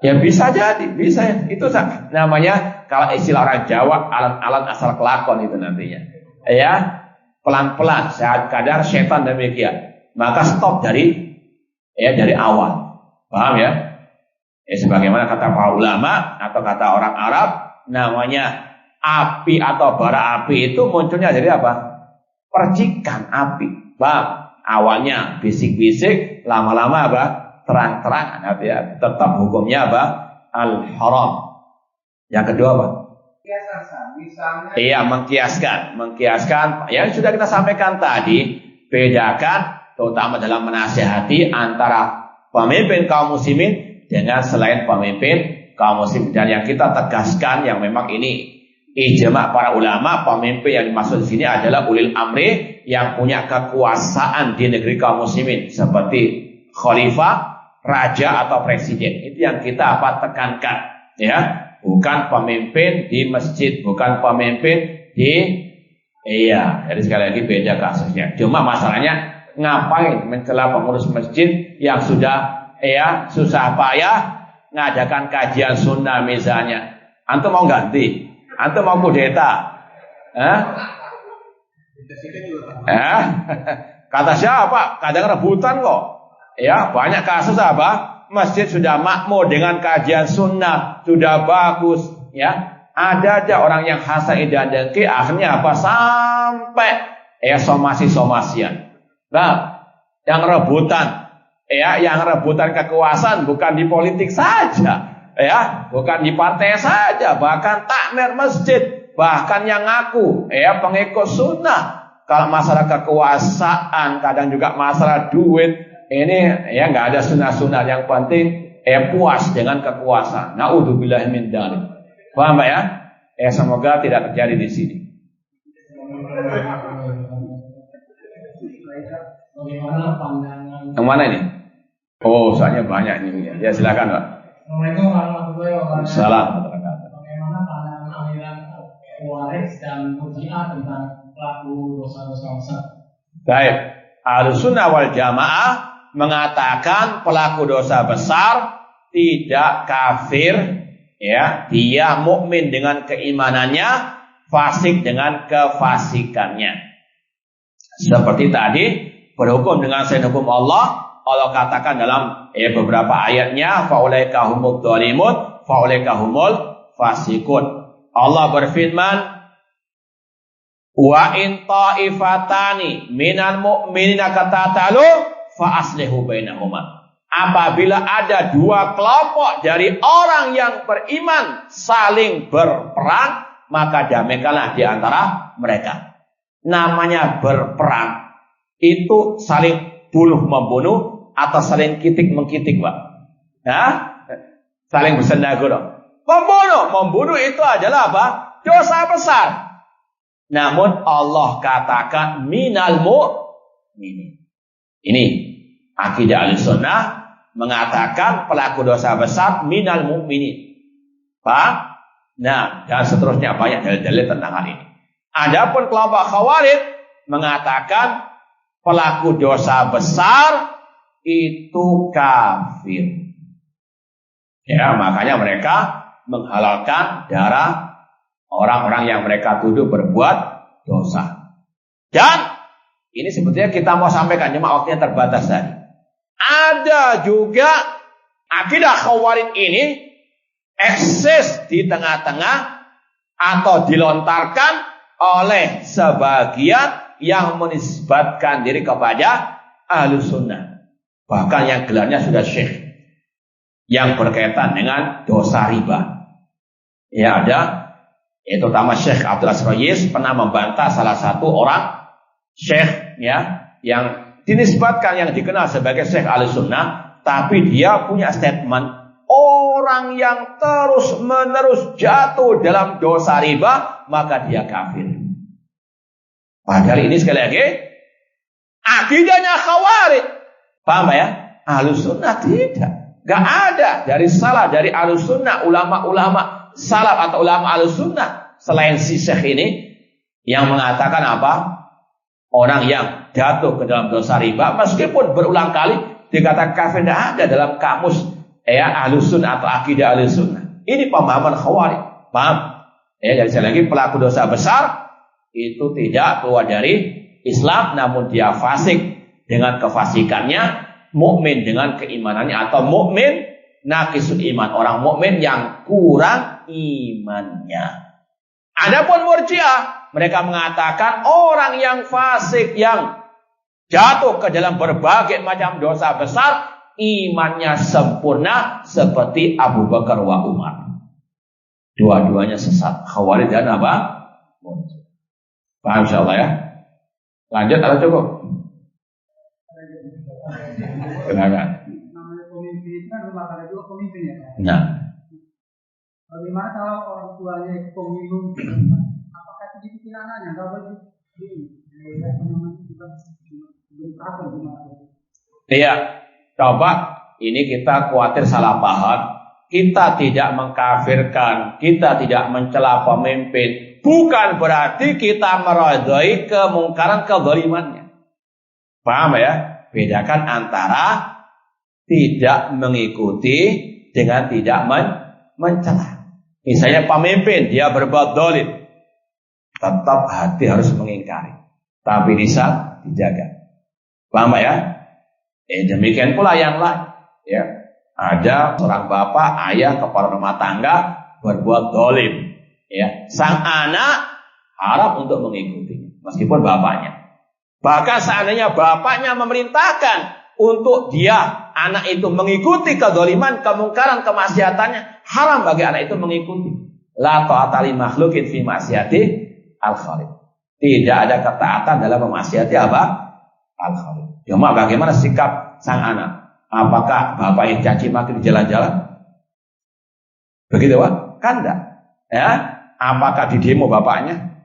[SPEAKER 1] ya bisa jadi, bisa ya. Itu namanya kalau istilah orang Jawa alat-alat asal kelakon itu nantinya. Ya, pelan-pelan, saat kadar setan demikian. Maka stop dari awal. Paham ya? Ya, sebagaimana kata para ulama atau kata orang Arab, namanya api atau bara api itu munculnya dari apa? Percikan api. Paham? Awalnya bisik-bisik, lama-lama apa? Terang-terangan. Hati-hati. Tetap hukumnya apa? Al-haram. Yang kedua apa? Iya, mengkiaskan. Yang sudah kita sampaikan tadi, bedakan terutama dalam menasihati antara pemimpin kaum muslimin dengan selain pemimpin kaum muslim. Dan yang kita tegaskan yang memang ini ijma para ulama, pemimpin yang dimaksud di sini adalah ulil amri yang punya kekuasaan di negeri kaum muslimin seperti khalifah, raja atau presiden. Itu yang kita tekankan, ya. Bukan pemimpin di masjid, bukan pemimpin di jadi sekali lagi beda kasusnya. Cuma masalahnya ngapain mencela pengurus masjid yang sudah susah payah ngadakan kajian sunnah misalnya. Antum mau ganti? Antum mau kudeta? Kata siapa? Kadang rebutan kok. Ya, banyak kasus apa? Masjid sudah makmur dengan kajian sunnah, sudah bagus, ya. Ada aja orang yang hasad dan dengki, akhirnya apa? Sampai somasi-somasian. Nah, yang rebutan kekuasaan bukan di politik saja, ya, bukan di partai saja, bahkan takmir masjid, bahkan yang ngaku pengikut sunnah. Kalau masalah kekuasaan, kadang juga masalah duit, ini ya nggak ada sunnah-sunnah, yang penting puas dengan kekuasaan. Naudzubillah min dzalik. Paham Pak ya? Semoga tidak terjadi di sini.
[SPEAKER 2] Bagaimana pandangan?
[SPEAKER 1] Yang mana ini? Oh, soalnya banyak ini. Ya silakan Pak.
[SPEAKER 2] Assalamualaikum warahmatullahi wabarakatuh.
[SPEAKER 1] Salam.
[SPEAKER 2] Bagaimana pandangan aliran Khawarij dan Murji'ah tentang pelaku dosa-dosa besar?
[SPEAKER 1] Baik, Ahlussunnah wal Jamaah mengatakan pelaku dosa besar tidak kafir, ya, dia mukmin dengan keimanannya, fasik dengan kefasikannya. Seperti tadi, berhukum dengan selain hukum Allah. Allah katakan dalam beberapa ayatnya, faulaika humud dzalimun, faulaika humul fasikun. Allah berfirman, wa in ta'ifatani minal mu'minina qatatalu fa aslihu bainahuma. Apabila ada dua kelompok dari orang yang beriman saling berperang, maka damaikanlah di antara mereka. Namanya berperang itu saling bunuh membunuh atau saling kitik mengkitik, Pak? Saling bersendagura. Membunuh itu adalah apa? Dosa besar. Namun Allah katakan minal mu'minin. Ini akidah Ahlussunnah mengatakan pelaku dosa besar minal mu'minin. Paham? Nah, dan seterusnya banyak dalil-dalil tentang hal ini. Adapun kelompok Khawarij mengatakan pelaku dosa besar itu kafir. Ya, makanya mereka menghalalkan darah orang-orang yang mereka tuduh berbuat dosa. Dan ini sebetulnya kita mau sampaikan, cuma waktunya terbatas tadi. Ada juga akidah Khawarij ini eksis di tengah-tengah atau dilontarkan oleh sebagian yang menisbatkan diri kepada Ahlussunnah. Bahkan yang gelarnya sudah syekh, yang berkaitan dengan dosa riba. Ya, ada, itu terutama Syekh Abdul Asrayis pernah membantah salah satu orang syekh ya, yang dinisbatkan, yang dikenal sebagai Syekh Ahlussunnah, tapi dia punya statement, orang yang terus menerus jatuh dalam dosa riba maka dia kafir. Padahal ini sekali lagi akidahnya Khawarij. Paham ya? Ahlussunnah tidak. Gak ada dari Ahlussunnah, ulama-ulama salaf atau ulama Ahlussunnah selain si syekh ini yang mengatakan apa? Orang yang jatuh ke dalam dosa riba meskipun berulang kali dikatakan kafir, tidak ada dalam kamus Ahlussunnah atau akidah Ahlussunnah. Ini pemahaman Khawarij. Paham? Jadi sekali lagi pelaku dosa besar itu tidak keluar dari Islam, namun dia fasik dengan kefasikannya, mukmin dengan keimanannya, atau mukmin naqisul iman, orang mukmin yang kurang imannya. Adapun Murji'ah, mereka mengatakan orang yang fasik, yang jatuh ke dalam berbagai macam dosa besar, imannya sempurna seperti Abu Bakar wa Umar. Dua-duanya sesat, Khawarij dan apa? Murji'ah. Paham insyaallah ya? Lanjut atau cukup? Kenapa?
[SPEAKER 2] Namanya pemimpin itu kan rumah tangga juga pemimpin ya, Pak.
[SPEAKER 1] Nah,
[SPEAKER 2] bagaimana kalau orang tuanya pemilu? Apakah itu dipikirin anaknya? Kalau
[SPEAKER 1] iya, coba ini kita khawatir salah paham. Kita tidak mengkafirkan, kita tidak mencela pemimpin. Bukan berarti kita meridhai kemungkaran kezalimannya. Paham ya? Bedakan antara tidak mengikuti dengan tidak mencela. Misalnya pemimpin dia berbuat zalim, tetap hati harus mengingkari, tapi lisan dijaga. Paham ya? Demikian pula yang lain. Ya, ada seorang bapak, ayah, kepala rumah tangga berbuat zalim. Ya, sang anak harap untuk mengikuti, meskipun bapaknya. Bahkan seandainya bapaknya memerintahkan untuk dia, anak itu mengikuti kezaliman, kemungkaran, kemaksiatannya, haram bagi anak itu mengikuti. La ta'ata li makhluqin fi ma'siyati al-khaliq. Tidak ada ketaatan dalam memaksiati apa? Al-khaliq. Cuma bagaimana sikap sang anak? Apakah bapak yang caci maki di jalan-jalan? Begitu, Pak? Kan enggak. Ya? Apakah di demo bapaknya?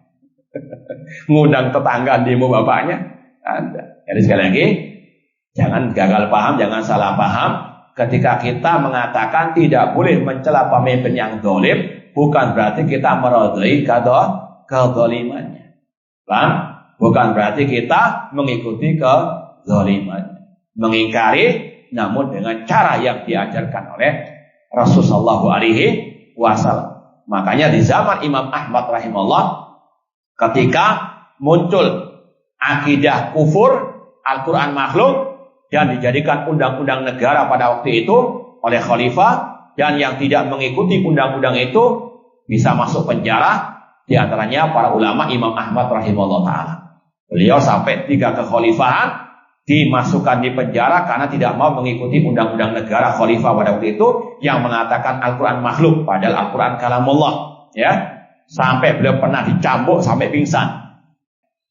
[SPEAKER 1] Ngundang tetangga demo bapaknya? Ada. Jadi sekali lagi, jangan gagal paham, jangan salah paham. Ketika kita mengatakan tidak boleh mencela pemimpin yang zalim, bukan berarti kita meridhai kezalimannya. Paham? Bukan berarti kita mengikuti kezalimannya. Mengingkari, namun dengan cara yang diajarkan oleh Rasulullah SAW. Makanya di zaman Imam Ahmad rahimahullah, Ketika muncul akidah kufur, Al-Quran makhluk, dan dijadikan undang-undang negara pada waktu itu oleh khalifah, dan yang tidak mengikuti undang-undang itu bisa masuk penjara, di antaranya para ulama Imam Ahmad rahimahullah ta'ala. Beliau sampai 3 kekhalifahan dimasukkan di penjara karena tidak mau mengikuti undang-undang negara khalifah pada waktu itu yang mengatakan Al-Quran makhluk, padahal Al-Quran kalamullah. Ya, sampai beliau pernah dicambuk sampai pingsan.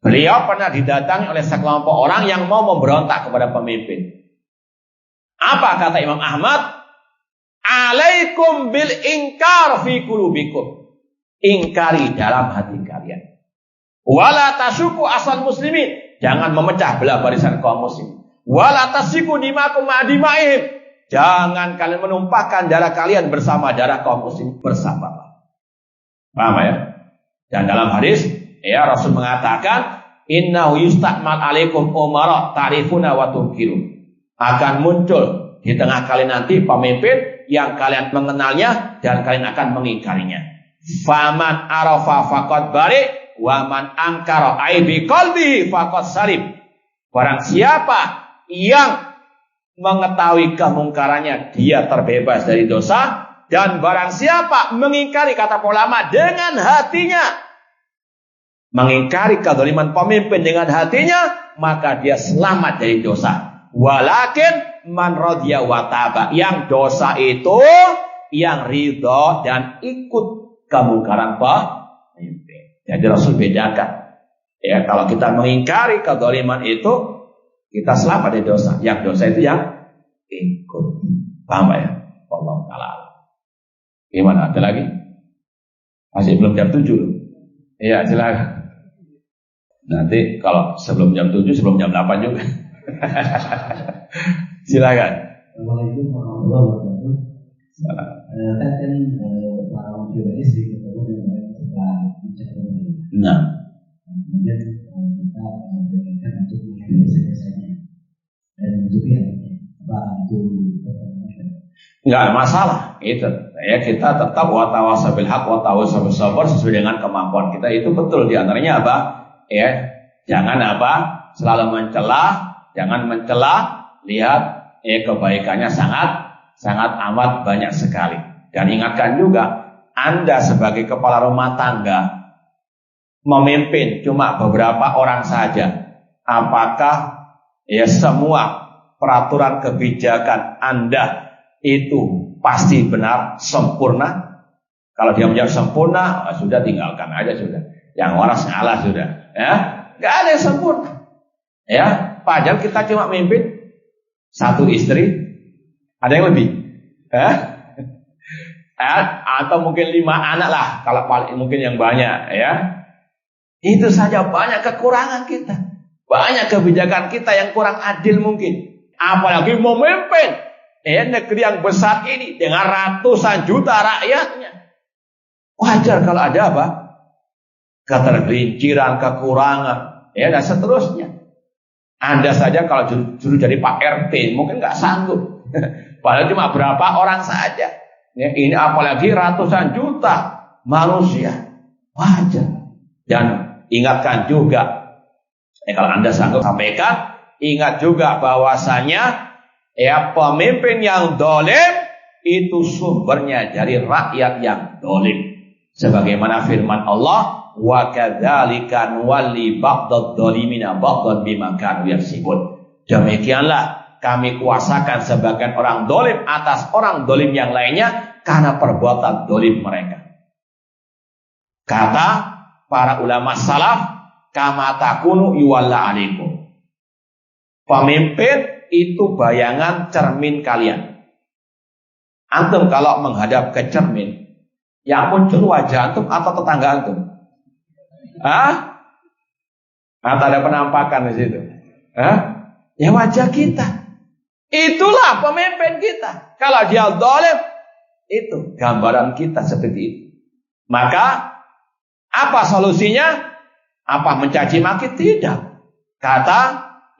[SPEAKER 1] Beliau pernah didatangi oleh sekelompok orang yang mau memberontak kepada pemimpin. Apa kata Imam Ahmad? Alaikum bil ingkar fi qulubikum. Ingkari dalam hati kalian. Wala tasyuku asal muslimin. Jangan memecah belah barisan kaum muslim. Wala tasyiku dimakum ma'dimaihim. Jangan kalian menumpahkan darah kalian bersama darah kaum muslim bersama. Paham ya? Dan dalam hadis, ya Rasul mengatakan, innahu yusta'mal alaikum umara ta'rifuna wa tunkirun. Akan muncul di tengah kalian nanti pemimpin yang kalian mengenalnya dan kalian akan mengingkarinya. Faman arafa faqad bari wa man angkara aibi qalbihi faqad salim. Barang siapa yang mengetahui kemungkarannya, dia terbebas dari dosa. Dan barang siapa mengingkari, kata ulama, dengan hatinya, mengingkari kezaliman pemimpin dengan hatinya, maka dia selamat dari dosa. Walakin man radhiya wa taba, yang dosa itu yang ridho dan ikut kemungkaran pemimpin. Jadi Rasul bedakan. Ya, kalau kita mengingkari kezaliman itu, kita selamat dari dosa. Yang dosa itu yang ikut. Paham ya? Allah Ta'ala. Gimana? Ada lagi? Masih belum jam 7. Iya, silakan. Nanti kalau sebelum jam 7, sebelum jam 8 juga. Silakan.
[SPEAKER 3] Assalamualaikum warahmatullahi wabarakatuh. Kan para orang pribadi sering ketemu dengan suka bicara.
[SPEAKER 1] Nah,
[SPEAKER 3] kemudian kita berikan untuk melihat biasa-biasanya dan menutupi hatinya. Bantu.
[SPEAKER 1] nggak ada masalah itu ya, kita tetap watawasau bil haq watawasau bis sabr sesuai dengan kemampuan kita. Itu betul. Di antaranya apa ya, jangan apa selalu mencela, jangan mencela. Lihat kebaikannya sangat amat banyak sekali. Dan ingatkan juga, Anda sebagai kepala rumah tangga memimpin cuma beberapa orang saja, apakah ya semua peraturan kebijakan Anda itu pasti benar, sempurna? Kalau dia menjawab sempurna, sudah tinggalkan aja sudah. Yang orang salah sudah. Ya, nggak ada yang sempurna. Ya, padahal kita cuma memimpin 1 istri, ada yang lebih. Atau mungkin 5 anak lah, kalau paling mungkin yang banyak. Ya, itu saja banyak kekurangan kita, banyak kebijakan kita yang kurang adil mungkin. Apalagi memimpin negeri yang besar ini dengan ratusan juta rakyatnya. Wajar kalau ada apa? Ketergelinciran, kekurangan, ya dan seterusnya. Anda saja kalau dulu jadi Pak RT mungkin nggak sanggup. Padahal cuma berapa orang saja. Ya, ini apalagi ratusan juta manusia. Wajar. Dan ingatkan juga, kalau Anda sanggup sampaikan, ingat juga bahwasanya ya pemimpin yang dolim itu sumbernya dari rakyat yang dolim. Sebagaimana firman Allah, wa kadzalika nuwalli ba'dadh dhalimina ba'dhan bima kanu yaksibun. Demikianlah kami kuasakan sebagian orang dolim atas orang dolim yang lainnya karena perbuatan dolim mereka. Kata para ulama salaf, kama takunu yuwalla alaikum. Pemimpin itu bayangan cermin kalian. Antum kalau menghadap ke cermin, yang muncul wajah antum atau tetangga antum? Atau ada penampakan di situ? Ya wajah kita. Itulah pemimpin kita. Kalau dia zalim, itu gambaran kita seperti itu. Maka apa solusinya? Apa mencaci maki? Tidak. Kata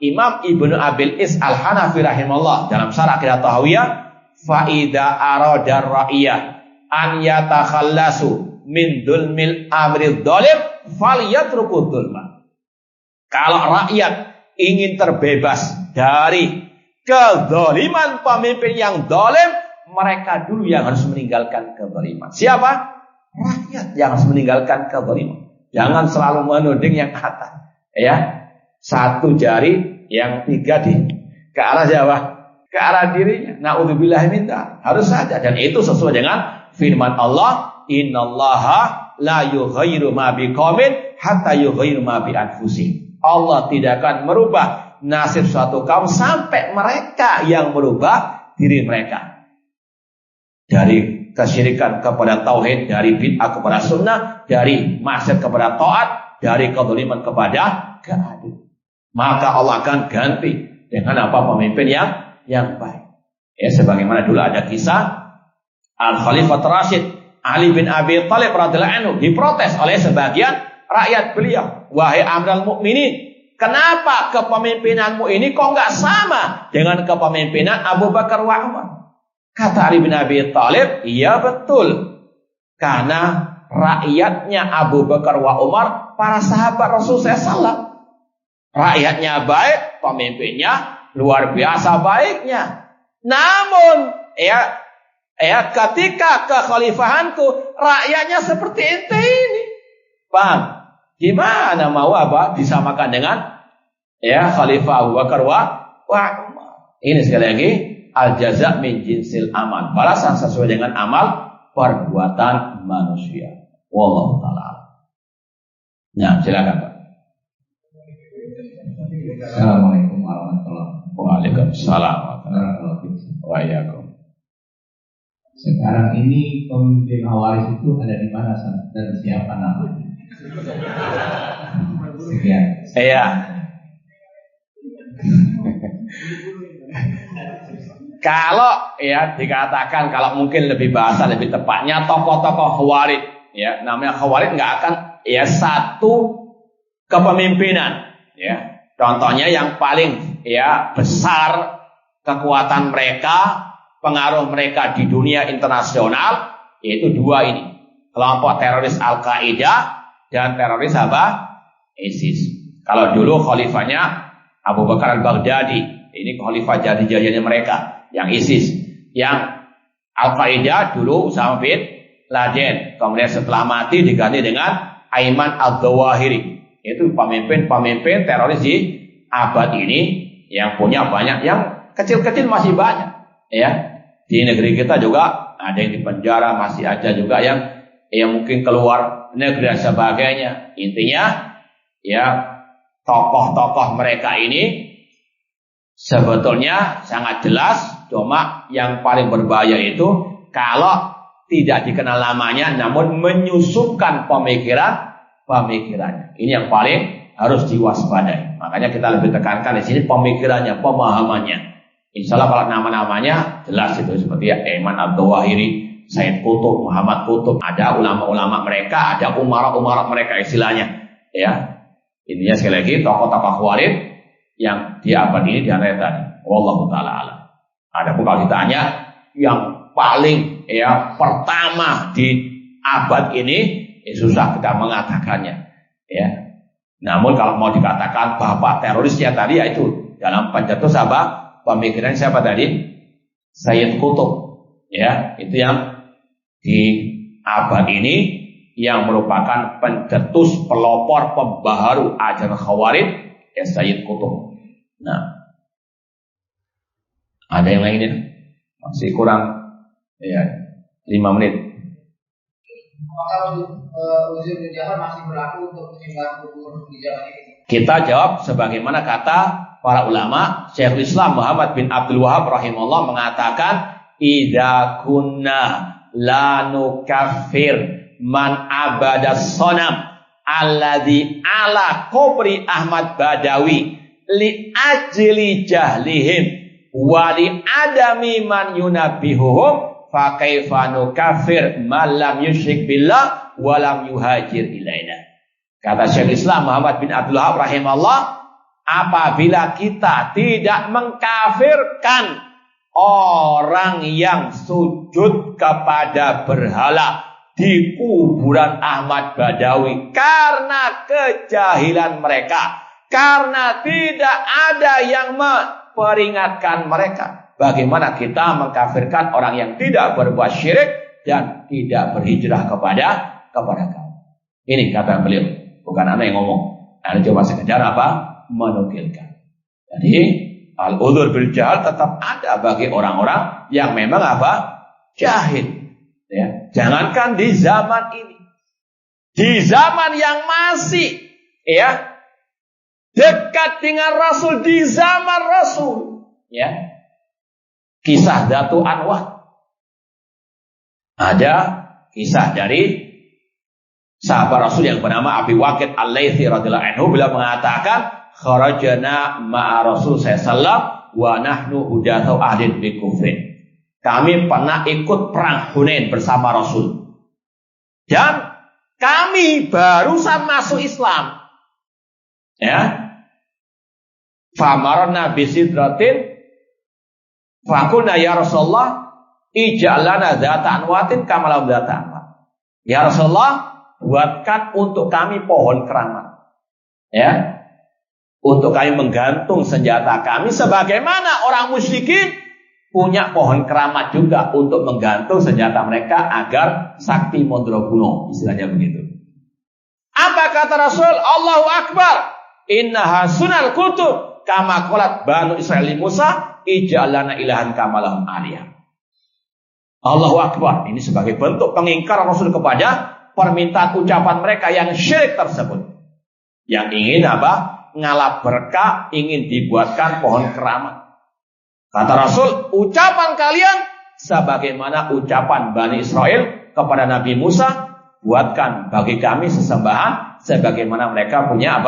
[SPEAKER 1] Imam Ibnu Abil Is Al-Hanafi rahimahullah dalam Syarah Aqidah Tahawiyah, fa idza arada ar-ra'iyah an yatakhallasu min dzulmil amri dhalim falyatrukul dzulma. Kalau rakyat ingin terbebas dari kezaliman pemimpin yang zalim, mereka dulu yang harus meninggalkan kezaliman. Siapa? Rakyat yang harus meninggalkan kezaliman. Jangan selalu menuding yang atas. Ya, satu jari, yang tiga ke arah siapa? Ke arah dirinya. Na'udzubillah min dzalik. Harus saja, dan itu sesuai dengan firman Allah, innallaha la yughayyiru ma biqaumin hatta yughayyiru ma bi anfusihim. Allah tidak akan merubah nasib suatu kaum sampai mereka yang merubah diri mereka. Dari kesyirikan kepada tauhid, dari bid'ah kepada sunnah, dari maksiat kepada taat, dari kezaliman kepada keadilan. Maka Allah akan ganti dengan apa? Pemimpin yang baik. Ya, sebagaimana dulu ada kisah Al-Khalifah Rasyid Ali bin Abi Thalib radhiyallahu anhu diprotes oleh sebagian rakyat beliau. Wahai Amirul Mukminin, kenapa kepemimpinanmu ini kok nggak sama dengan kepemimpinan Abu Bakar wa Umar? Kata Ali bin Abi Thalib, iya betul. Karena rakyatnya Abu Bakar wa Umar para sahabat Rasulullah SAW. Rakyatnya baik, pemimpinnya luar biasa baiknya. Namun, ketika kekhalifahanku, rakyatnya seperti ente ini. Paham? Gimana mau disamakan dengan Khalifah Abu Bakar wa Umar? Ini sekali lagi al-jaza' min jinsil amal. Balasan sesuai dengan amal perbuatan manusia. Wallahu ta'ala. Nah, silakan Pak.
[SPEAKER 3] Assalamualaikum warahmatullahi wabarakatuh.
[SPEAKER 1] Waalaikumsalam warahmatullahi.
[SPEAKER 3] Sekarang ini pemimpin Khawarij itu ada di mana dan siapa namanya? Sekian.
[SPEAKER 1] Iya. Kalau dikatakan, kalau mungkin lebih bahasa lebih tepatnya tokoh-tokoh Khawarij, namanya Khawarij nggak akan satu kepemimpinan, Contohnya yang paling besar kekuatan mereka, pengaruh mereka di dunia internasional, yaitu dua ini. Kelompok teroris Al-Qaeda dan teroris ISIS. Kalau dulu khalifahnya Abu Bakar al-Baghdadi, ini khalifah jadi-jadinya mereka, yang ISIS. Yang Al-Qaeda dulu Usama bin Laden. Kemudian setelah mati diganti dengan Ayman al-Zawahiri. Itu pemimpin-pemimpin teroris di abad ini yang punya banyak, yang kecil-kecil masih banyak. Di negeri kita juga ada yang di penjara, masih ada juga yang mungkin keluar negeri dan sebagainya. Intinya tokoh-tokoh mereka ini sebetulnya sangat jelas, cuma yang paling berbahaya itu kalau tidak dikenal namanya namun menyusupkan pemikirannya. Ini yang paling harus diwaspadai. Makanya kita lebih tekankan di sini pemikirannya, pemahamannya. Insya Allah kalau nama-namanya jelas itu, seperti Ayman al-Zawahiri, Said Qutb, Muhammad Qutb, ada ulama-ulama mereka, ada umara-umara mereka istilahnya. Intinya sekali lagi tokoh-tokoh Khawarij yang di abad ini di antara tadi. Wallahu ta'ala alam. Adapun kalau ditanya yang paling pertama di abad ini, susah kita mengatakannya. Namun kalau mau dikatakan bapak terorisnya tadi, yaitu dalam pencetus pemikiran siapa tadi? Sayyid Qutb. Itu yang di abad ini yang merupakan pencetus, pelopor, pembaharu ajaran Khawarij, Sayyid Qutb. Nah, ada yang lainnya? Masih kurang 5 menit.
[SPEAKER 2] Apakah uzur kejahat masih berlaku untuk penyembahan kubur di zaman ini?
[SPEAKER 1] Kita jawab sebagaimana kata para ulama. Syekhul Islam Muhammad bin Abdul Wahab rahimahullah mengatakan, idza kunna la nukaffir man abada sonam alladhi ala kubri Ahmad Badawi li ajli jahlihim wa li adami man yunabihuhum fa kaifa nukaffir man lam yusyrik billah wa lam yuhajir ilaina. Kata Syekhul Islam Muhammad bin Abdul Wahab rahimahullah, apabila kita tidak mengkafirkan orang yang sujud kepada berhala di kuburan Ahmad Badawi karena kejahilan mereka, karena tidak ada yang memperingatkan mereka. Bagaimana kita mengkafirkan orang yang tidak berbuat syirik dan tidak berhijrah kepada kamu? Ini kata beliau, bukan anak yang ngomong. Anak cuma sekedar menukilkan. Jadi al-udzur bil jahal tetap ada bagi orang-orang yang memang jahil. Ya, jangankan di zaman ini, di zaman yang masih dekat dengan Rasul, di zaman Rasul, kisah Datu Anwar, ada kisah dari sahabat Rasul yang bernama Abi Waqid Al-Laythi radhiyallahu anhu, beliau mengatakan kharajna ma'a Rasul sallallahu wa nahnu hudatsu ahdin bi kufrin. Kami pernah ikut perang Hunain bersama Rasul. Dan kami barusan masuk Islam. Famarna bisidratin faqulna ya Rasulullah ij'al lana dzata anwatin kama lahum dzata anwat. Ya Rasulullah, buatkan untuk kami pohon keramat. Untuk kami menggantung senjata kami sebagaimana orang musyrikin punya pohon keramat juga untuk menggantung senjata mereka agar sakti mondrobuno, istilahnya begitu. Apa kata Rasul? Allahu Akbar. Innaha sunal kutub kama qalat Banu Israil Musa ij'al lana ilahan kama lahum aliyah. Allahu Akbar. Ini sebagai bentuk pengingkaran Rasul kepada permintaan ucapan mereka yang syirik tersebut. Yang ingin ngalap berkah, ingin dibuatkan pohon keramat. Kata Rasul, ucapan kalian sebagaimana ucapan Bani Israel kepada Nabi Musa, buatkan bagi kami sesembahan sebagaimana mereka punya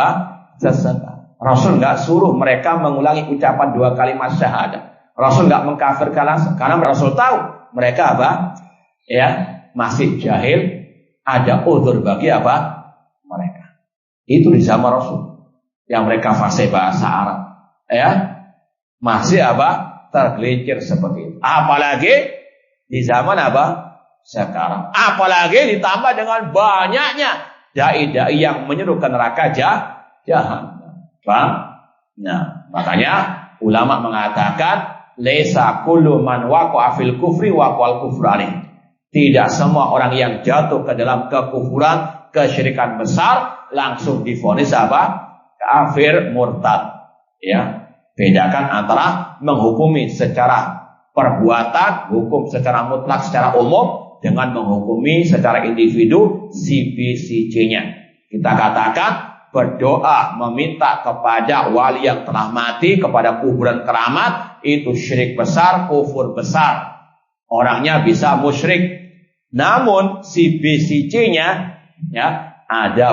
[SPEAKER 1] sesembahan. Rasul nggak suruh mereka mengulangi ucapan 2 kalimat syahadat. Rasul nggak mengkafirkan langsung, karena Rasul tahu mereka masih jahil, ada uzur bagi mereka. Itu di zaman Rasul yang mereka fasih bahasa Arab, masih tergelincir seperti itu. Apalagi di zaman sekarang. Apalagi ditambah dengan banyaknya dai-dai yang menyeru ke neraka jahanam. Nah, makanya ulama mengatakan laisa kullu man waqa'a fil kufri waqa'al kufru alaih. Tidak semua orang yang jatuh ke dalam kekufuran, kesyirikan besar langsung divonis kafir, murtad. Bedakan antara menghukumi secara perbuatan, hukum secara mutlak, secara umum, dengan menghukumi secara individu si B, si C-nya. Kita katakan berdoa meminta kepada wali yang telah mati, kepada kuburan keramat, itu syirik besar, kufur besar. Orangnya bisa musyrik. Namun si B, si C-nya ada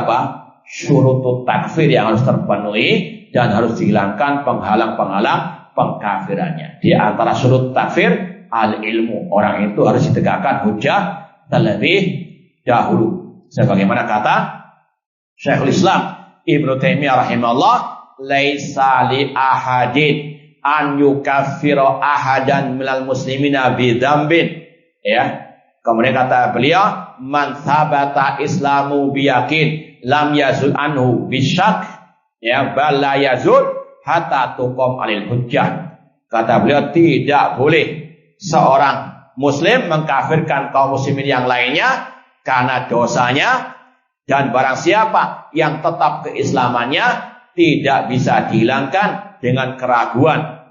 [SPEAKER 1] syurutut takfir yang harus terpenuhi dan harus dihilangkan penghalang-penghalang pengkafirannya. Di antara syurut takfir al-ilmu, orang itu harus ditegakkan hujjah terlebih dahulu. Sebagaimana kata Syekhul Islam Ibnu Taimiyah rahimahullah, laisa li ahadin an yukaffira ahadan minal muslimina bi dzambin. Kemudian kata beliau, man sabata islamu biyakin lam yazul anhu bisyak, bal la yazul hatta tuqam alil hujjah. Kata beliau, tidak boleh seorang muslim mengkafirkan kaum muslimin yang lainnya karena dosanya, dan barang siapa yang tetap keislamannya tidak bisa dihilangkan dengan keraguan,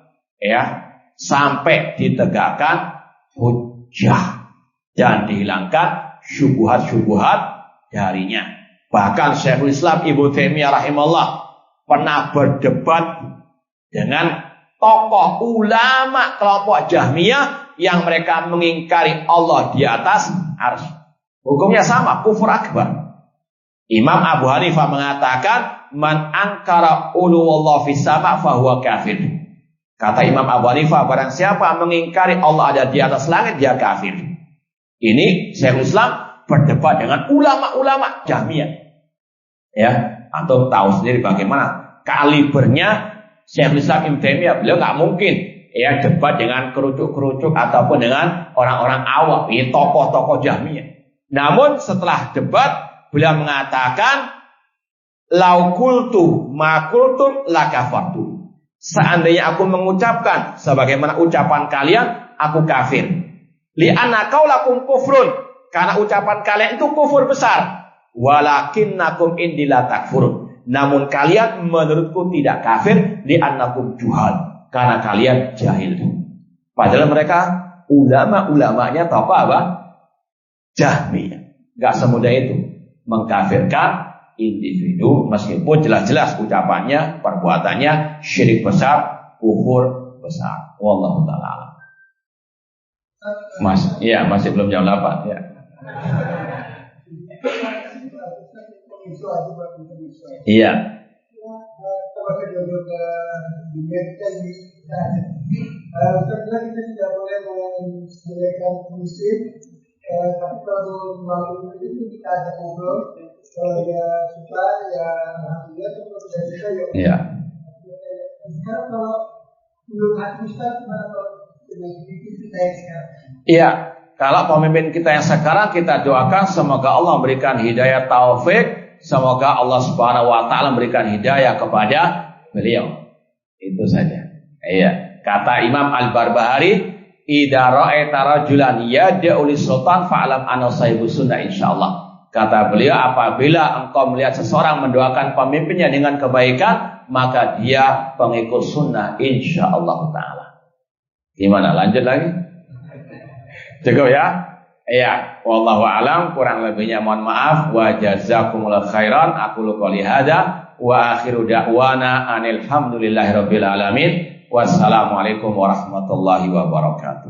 [SPEAKER 1] sampai ditegakkan hujjah dan dihilangkan syubhat-syubhat darinya. Bahkan Syekhul Islam Ibnu Taimiyah rahimahullah pernah berdebat dengan tokoh ulama kelompok Jahmiyah yang mereka mengingkari Allah di atas arsy. Hukumnya sama, kufur akbar. Imam Abu Hanifah mengatakan, man angkara uluwallah fis sama fahuwa kafir. Kata Imam Abu Hanifah, barang siapa mengingkari Allah ada di atas langit, dia kafir. Ini Syekhul Islam berdebat dengan ulama-ulama Jahmiyah. Antum tahu sendiri bagaimana kalibernya Syekhul Islam Ibnu Taimiyah. Beliau nggak mungkin debat dengan kerucuk-kerucuk ataupun dengan orang-orang awam, ini tokoh-tokoh Jahmiyah. Namun setelah debat, beliau mengatakan, lau qultu ma qultum lakafartu. Seandainya aku mengucapkan sebagaimana ucapan kalian, aku kafir. Li'anna qaulakum kufrun, karena ucapan kalian itu kufur besar. Walakinnakum indi la takfurun. Namun kalian menurutku tidak kafir, li'annakum juhal, karena kalian jahil. Padahal mereka ulama-ulamanya tokoh apa? Jahmiyah. Gak semudah itu mengkafirkan individu, meskipun jelas-jelas ucapannya, perbuatannya syirik besar, kufur besar. Wallahu ta'ala alam. Masih belum jam 8 ya. Iya.
[SPEAKER 4] Setelah kita tidak boleh menjelekan muslim, tapi kalau melalui itu kita ada ngobrol, kalau dia suka ya alhamdulillah, kalau tidak suka ya.
[SPEAKER 1] Iya.
[SPEAKER 4] Sekarang kalau menurut hati Ustaz, gimana kalau dengan kita yang sekarang?
[SPEAKER 1] Iya. Kalau pemimpin kita yang sekarang, kita doakan semoga Allah memberikan hidayah taufik, semoga Allah Subhanahu wa taala memberikan hidayah kepada beliau. Itu saja. Iya. Kata Imam Al-Barbahari, idza ra'aita rajulan yad'u lis-sultan fa'lam anna sahibu sunnah insyaallah. Kata beliau, apabila engkau melihat seseorang mendoakan pemimpinnya dengan kebaikan, maka dia pengikut sunnah insyaallah taala. Gimana? Lanjut lagi? Cukup ya? Iya, wallahu alam, kurang lebihnya mohon maaf. Wa jazakumullahu khairan. Aqulu qouli hadza wa akhiru da'wana anil hamdulillahirabbil alamin. Wassalamualaikum warahmatullahi wabarakatuh.